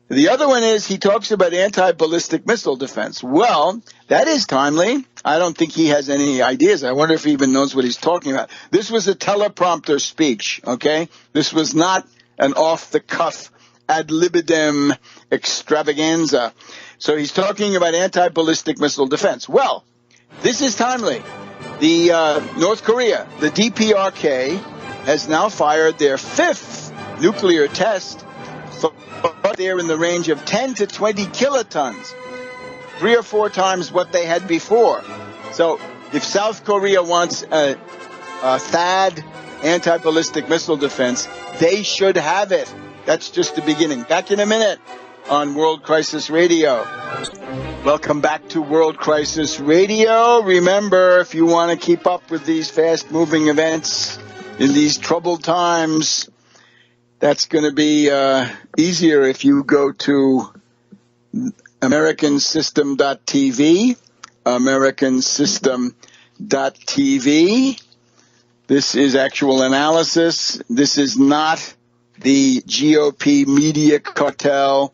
The other one is he talks about anti-ballistic missile defense. Well, that is timely. I don't think he has any ideas. I wonder if he even knows what he's talking about. This was a teleprompter speech, okay? This was not an off-the-cuff ad libidem extravaganza. So he's talking about anti-ballistic missile defense. Well, this is timely. The North Korea, the DPRK, has now fired their 5th nuclear test. They're in the range of 10 to 20 kilotons, 3 or 4 times what they had before. So if South Korea wants a THAAD, anti-ballistic missile defense, they should have it. That's just the beginning. Back in a minute. on World Crisis Radio. Welcome back to World Crisis Radio. Remember, if you want to keep up with these fast-moving events in these troubled times, that's going to be easier if you go to americansystem.tv, americansystem.tv. This is actual analysis. This is not the GOP media cartel.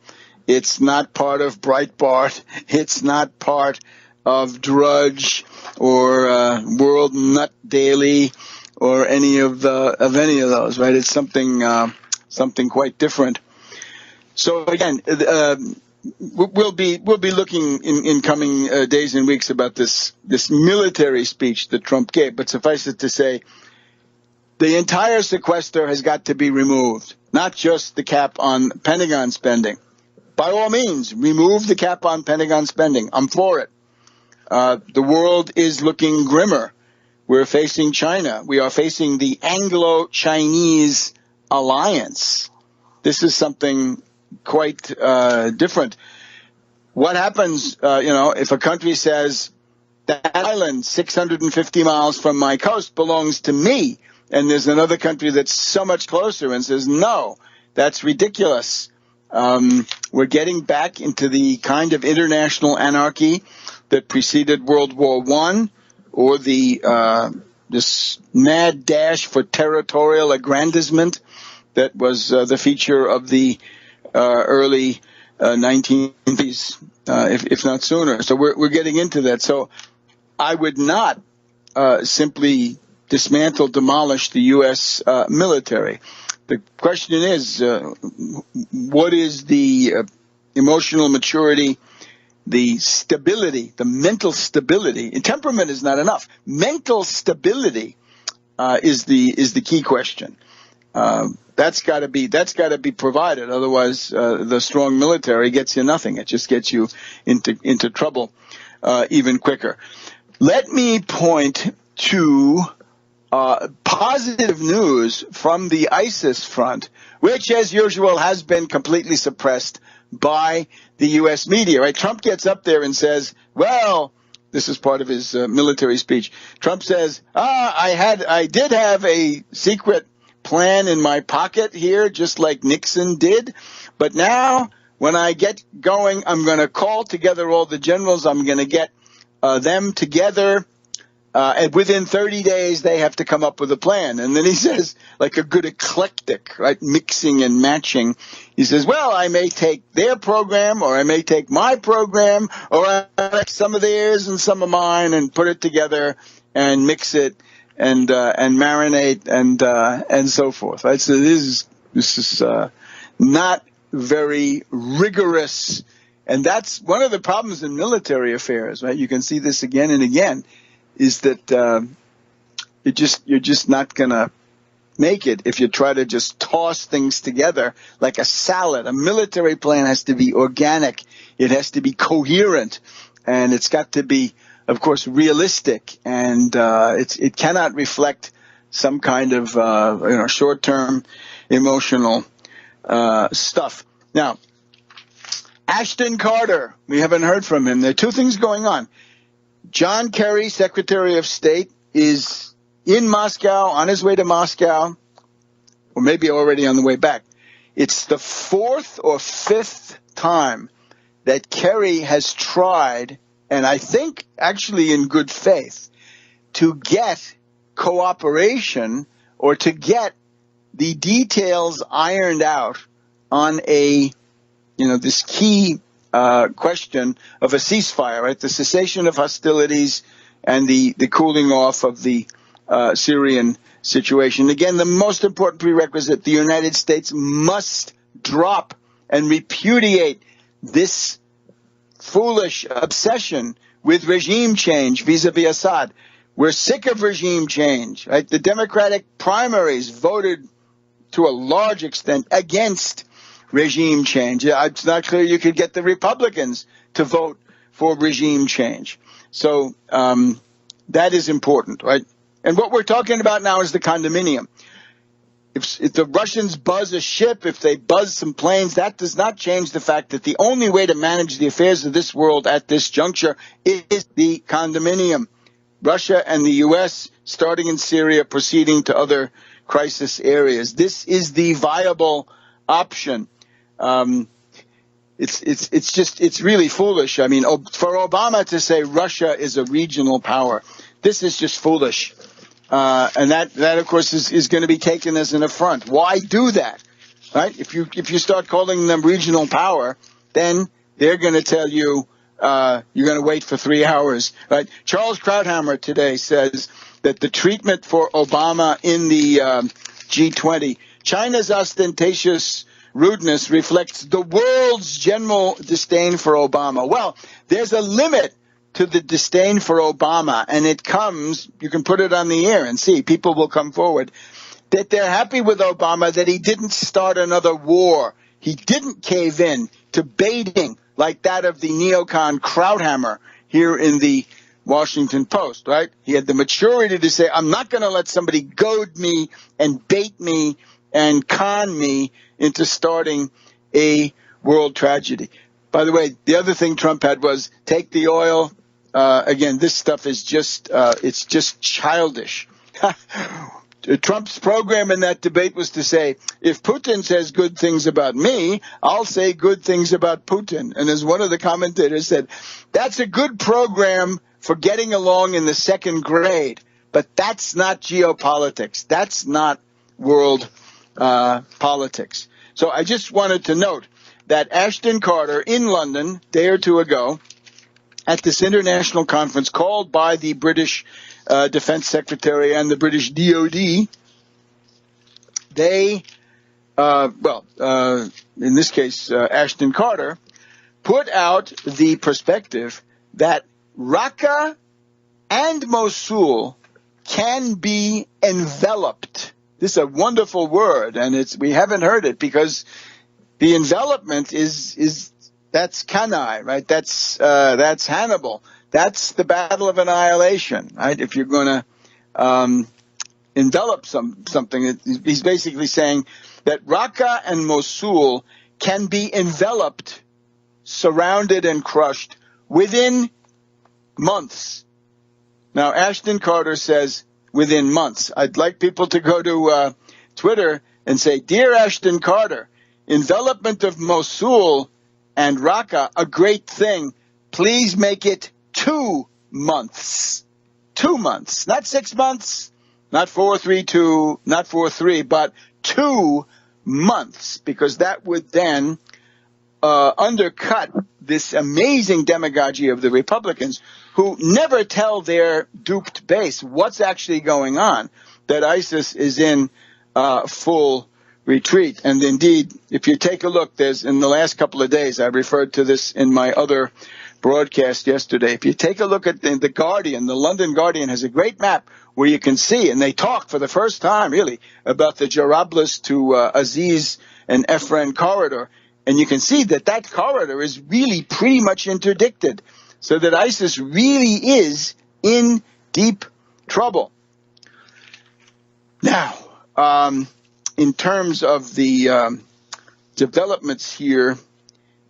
It's not part of Breitbart. It's not part of Drudge or World Nut Daily or any of those, right? It's something quite different. So again, we'll be looking in coming days and weeks about this military speech that Trump gave. But suffice it to say, the entire sequester has got to be removed, not just the cap on Pentagon spending. By all means, remove the cap on Pentagon spending. I'm for it. The world is looking grimmer. We're facing China. We are facing the Anglo-Chinese alliance. This is something quite different. What happens, if a country says, that island 650 miles from my coast belongs to me, and there's another country that's so much closer and says, no, that's ridiculous. We're getting back into the kind of international anarchy that preceded World War I, or this mad dash for territorial aggrandizement that was the feature of the early 1950s, if not sooner. So we're getting into that. So I would not simply dismantle, demolish the U.S. military. The question is, what is the emotional maturity, the stability, the mental stability? And temperament is not enough. Mental stability is the key question. That's got to be provided. Otherwise, the strong military gets you nothing. It just gets you into trouble even quicker. Let me point to positive news from the ISIS front, which, as usual, has been completely suppressed by the U.S. media. Right? Trump gets up there and says, well, this is part of his military speech. Trump says, I did have a secret plan in my pocket here, just like Nixon did. But now, when I get going, I'm going to call together all the generals. I'm going to get them together. And within 30 days, they have to come up with a plan. And then he says, like a good eclectic, right, mixing and matching. He says, well, I may take their program, or I may take my program, or I take some of theirs and some of mine and put it together and mix it and marinate and so forth. Right? So this is not very rigorous. And that's one of the problems in military affairs, right? You can see this again and again. Is that you're just not going to make it if you try to just toss things together like a salad. A military plan has to be organic. It has to be coherent. And it's got to be, of course, realistic. And it cannot reflect some kind of short-term emotional stuff. Now, Ashton Carter, we haven't heard from him. There are two things going on. John Kerry, Secretary of State, is in Moscow, on his way to Moscow, or maybe already on the way back. It's the fourth or fifth time that Kerry has tried, and I think actually in good faith, to get cooperation or to get the details ironed out on this key question of a ceasefire, right? The cessation of hostilities and the cooling off of the Syrian situation. Again, the most important prerequisite, the United States must drop and repudiate this foolish obsession with regime change vis-a-vis Assad. We're sick of regime change, right? The Democratic primaries voted to a large extent against regime change. It's not clear you could get the Republicans to vote for regime change. So that is important, right? And what we're talking about now is the condominium. if the Russians buzz a ship, if they buzz some planes, that does not change the fact that the only way to manage the affairs of this world at this juncture is the condominium. Russia and the U.S., starting in Syria, proceeding to other crisis areas. This is the viable option. It's really foolish. I mean, for Obama to say Russia is a regional power, this is just foolish. And that of course is going to be taken as an affront. Why do that? Right? If you start calling them regional power, then they're going to tell you you're going to wait for 3 hours. Right? Charles Krauthammer today says that the treatment for Obama in the G20, China's ostentatious rudeness reflects the world's general disdain for Obama. Well, there's a limit to the disdain for Obama, and it comes, you can put it on the air and see, people will come forward, that they're happy with Obama that he didn't start another war. He didn't cave in to baiting like that of the neocon Krauthammer here in the Washington Post, right? He had the maturity to say, I'm not going to let somebody goad me and bait me and con me into starting a world tragedy. By the way, the other thing Trump had was take the oil. Again, this stuff is just, it's just childish. Trump's program in that debate was to say, if Putin says good things about me, I'll say good things about Putin. And as one of the commentators said, that's a good program for getting along in the second grade, but that's not geopolitics. That's not world politics. So I just wanted to note that Ashton Carter in London, a day or two ago, at this international conference called by the British Defense Secretary and the British DOD, they, in this case, Ashton Carter, put out the perspective that Raqqa and Mosul can be enveloped. This is a wonderful word, and we haven't heard it because the envelopment is that's Cannae, right? That's Hannibal. That's the battle of annihilation, right? If you're going to envelop something, he's basically saying that Raqqa and Mosul can be enveloped, surrounded, and crushed within months. Now, Ashton Carter says within months. I'd like people to go to Twitter and say, Dear Ashton Carter, envelopment of Mosul and Raqqa, a great thing. Please make it 2 months. 2 months. Not 6 months, not 4-3-2, not 4-3, but 2 months, because that would then undercut this amazing demagogy of the Republicans, who never tell their duped base what's actually going on, that ISIS is in full retreat. And indeed, if you take a look, there's in the last couple of days, I referred to this in my other broadcast yesterday. If you take a look at the Guardian, the London Guardian has a great map where you can see, and they talk for the first time really about the Jarablus to Aziz and Efren corridor. And you can see that that corridor is really pretty much interdicted, so that ISIS really is in deep trouble. Now, in terms of the developments here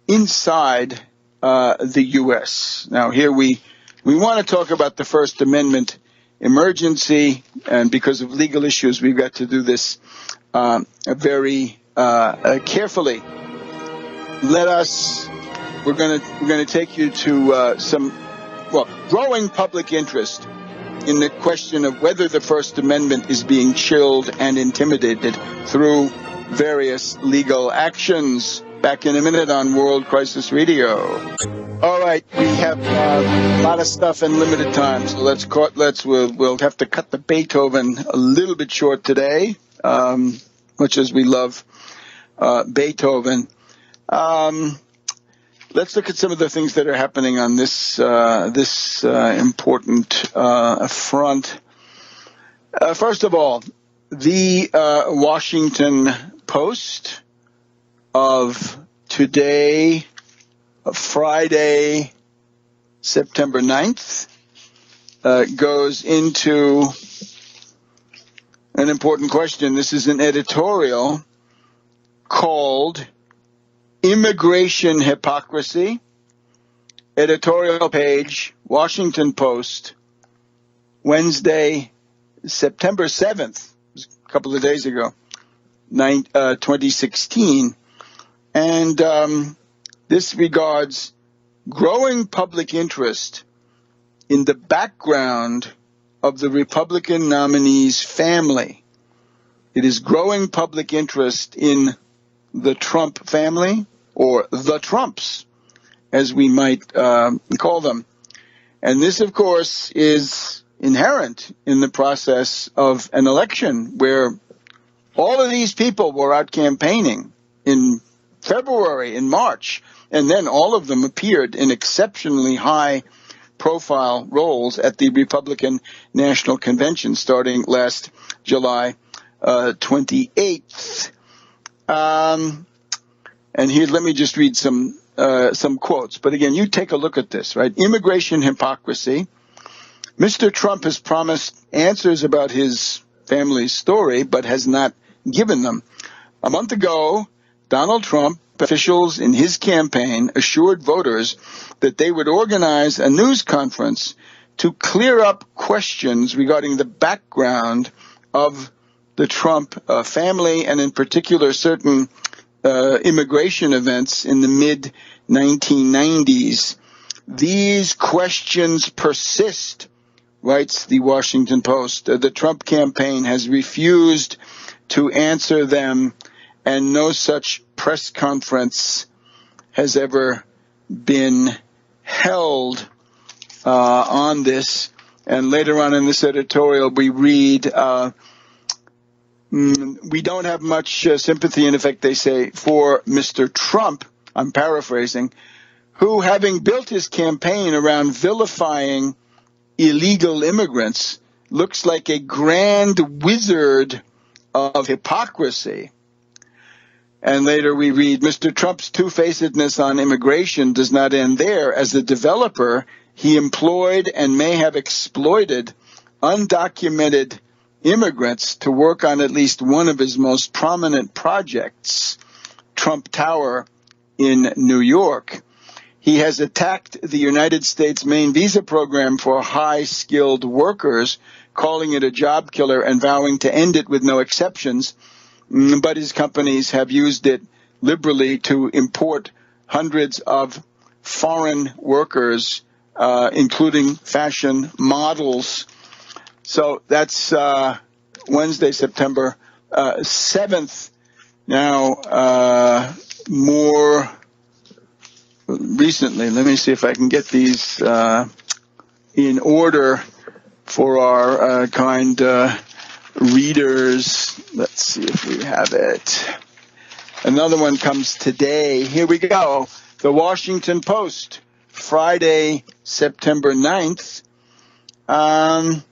inside the U.S. Now, here we want to talk about the First Amendment emergency, and because of legal issues, we've got to do this very carefully. We're going to take you to some growing public interest in the question of whether the First Amendment is being chilled and intimidated through various legal actions. Back in a minute on World Crisis Radio. All right, we have a lot of stuff in limited time, so we'll have to cut the Beethoven a little bit short today, much as we love Beethoven. Let's look at some of the things that are happening on this important front. First of all, the Washington Post of today, Friday, September 9th, goes into, an important question. This is an editorial called Immigration Hypocrisy. Editorial page, Washington Post, Wednesday, September 7th, a couple of days ago, 2016. And this regards growing public interest in the background of the Republican nominee's family. It is growing public interest in the Trump family, or the Trumps, as we might call them. And this, of course, is inherent in the process of an election where all of these people were out campaigning in February, in March, and then all of them appeared in exceptionally high-profile roles at the Republican National Convention starting last July 28th. And here, let me just read some quotes. But again, you take a look at this, right? Immigration hypocrisy. Mr. Trump has promised answers about his family's story, but has not given them. A month ago, Donald Trump officials in his campaign assured voters that they would organize a news conference to clear up questions regarding the background of the Trump family, and in particular certain immigration events in the mid-1990s. These questions persist, writes the Washington Post. The Trump campaign has refused to answer them, and no such press conference has ever been held on this. And later on in this editorial, we read, we don't have much sympathy, in effect, they say, for Mr. Trump, I'm paraphrasing, who, having built his campaign around vilifying illegal immigrants, looks like a grand wizard of hypocrisy. And later we read, Mr. Trump's two-facedness on immigration does not end there. As a developer, he employed and may have exploited undocumented immigrants to work on at least one of his most prominent projects, Trump Tower in New York. He has attacked the United States main visa program for high-skilled workers, calling it a job killer and vowing to end it with no exceptions. But his companies have used it liberally to import hundreds of foreign workers, including fashion models. So that's Wednesday, September 7th. Now, more recently, let me see if I can get these in order for our kind readers. Let's see if we have it. Another one comes today. Here we go. The Washington Post, Friday, September 9th. And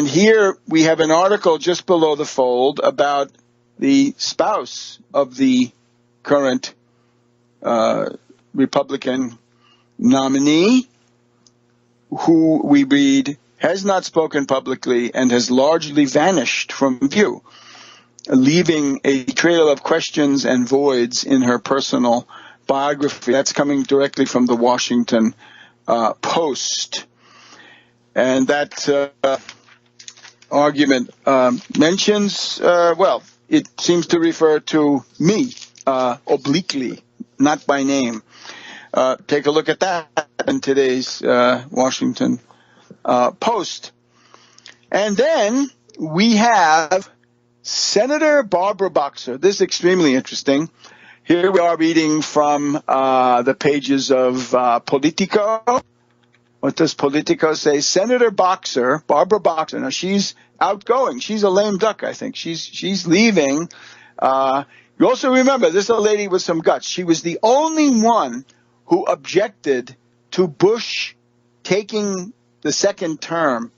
here we have an article just below the fold about the spouse of the current Republican nominee, who we read has not spoken publicly and has largely vanished from view, leaving a trail of questions and voids in her personal biography. That's coming directly from the Washington Post. And that argument mentions, it seems to refer to me obliquely, not by name. Take a look at that in today's Washington Post. And then we have Senator Barbara Boxer. This is extremely interesting. Here we are reading from the pages of Politico. What does Politico say? Senator Boxer, Barbara Boxer. Now, she's outgoing. She's a lame duck, I think. She's leaving. You also remember, this is a lady with some guts. She was the only one who objected to Bush taking the second term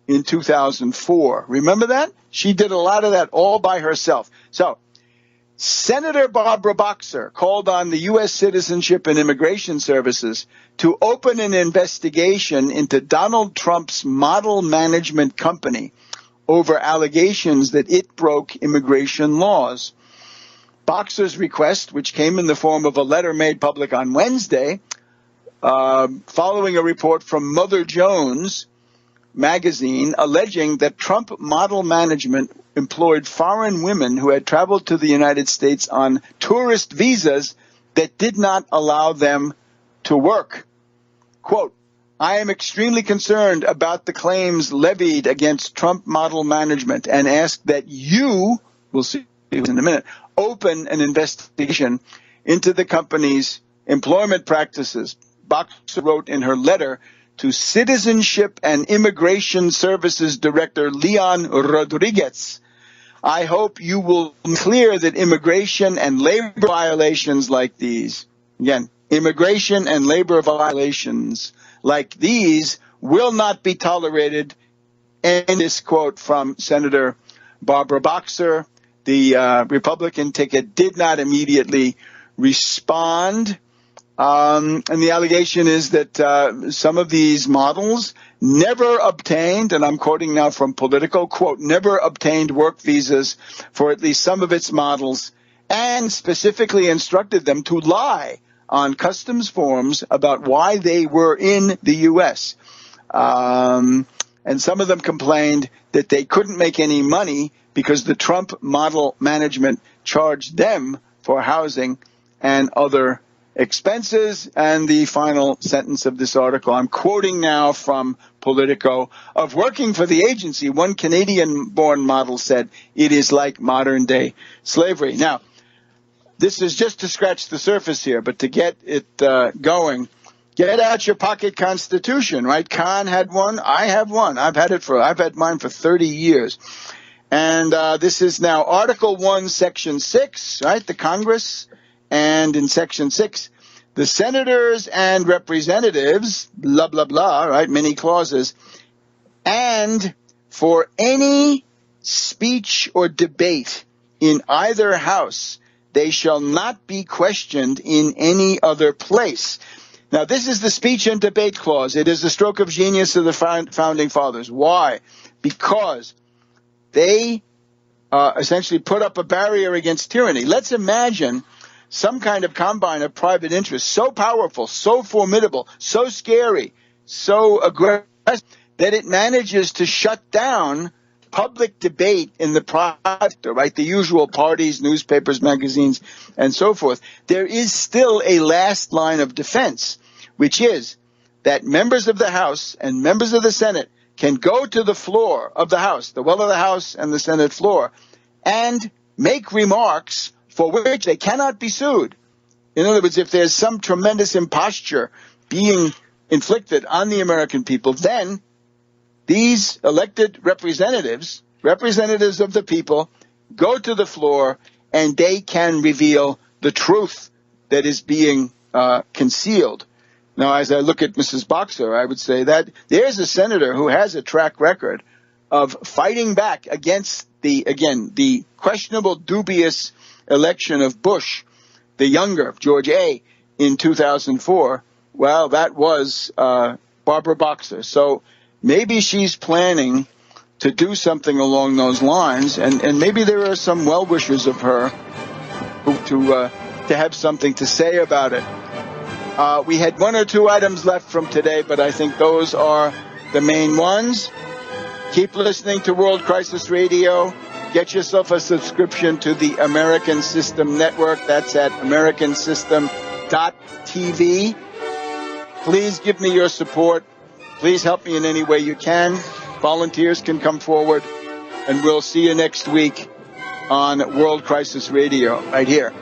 in 2004. Remember that? She did a lot of that all by herself. So, Senator Barbara Boxer called on the U.S. Citizenship and Immigration Services to open an investigation into Donald Trump's model management company, over allegations that it broke immigration laws. Boxer's request, which came in the form of a letter made public on Wednesday, following a report from Mother Jones magazine alleging that Trump model management employed foreign women who had traveled to the United States on tourist visas that did not allow them to work. Quote, I am extremely concerned about the claims levied against Trump model management and ask that you, we'll see in a minute, open an investigation into the company's employment practices. Boxer wrote in her letter to Citizenship and Immigration Services Director Leon Rodriguez. I hope you will be clear that immigration and labor violations like these, again, immigration and labor violations like these will not be tolerated. And this quote from Senator Barbara Boxer, the Republican ticket, did not immediately respond. And the allegation is that some of these models never obtained, and I'm quoting now from Politico, quote, never obtained work visas for at least some of its models, and specifically instructed them to lie on customs forms about why they were in the U.S. And some of them complained that they couldn't make any money because the Trump model management charged them for housing and other expenses. And the final sentence of this article, I'm quoting now from Politico, of working for the agency, one Canadian-born model said, it is like modern-day slavery. Now, this is just to scratch the surface here, but to get it going, get out your pocket constitution, right? Khan had one. I have one. I've had mine for 30 years. And this is now Article 1, Section 6, right? The Congress. And in Section 6, the senators and representatives, blah, blah, blah, right? Many clauses. And for any speech or debate in either house, they shall not be questioned in any other place. Now, this is the speech and debate clause. It is the stroke of genius of the founding fathers. Why? Because they essentially put up a barrier against tyranny. Let's imagine some kind of combine of private interest so powerful, so formidable, so scary, so aggressive that it manages to shut down public debate in the private sector, right? The usual parties, newspapers, magazines, and so forth. There is still a last line of defense, which is that members of the House and members of the Senate can go to the floor of the House, the well of the House and the Senate floor, and make remarks for which they cannot be sued. In other words, if there's some tremendous imposture being inflicted on the American people, then these elected representatives of the people, go to the floor and they can reveal the truth that is being concealed. Now, as I look at Mrs. Boxer, I would say that there's a senator who has a track record of fighting back against the questionable, dubious election of Bush, the younger, George A., in 2004. Well, that was Barbara Boxer. So maybe she's planning to do something along those lines, and maybe there are some well-wishers of her to have something to say about it. We had one or two items left from today, but I think those are the main ones. Keep listening to World Crisis Radio. Get yourself a subscription to the American System Network. That's at americansystem.tv. Please give me your support. Please help me in any way you can. Volunteers can come forward. And we'll see you next week on World Crisis Radio right here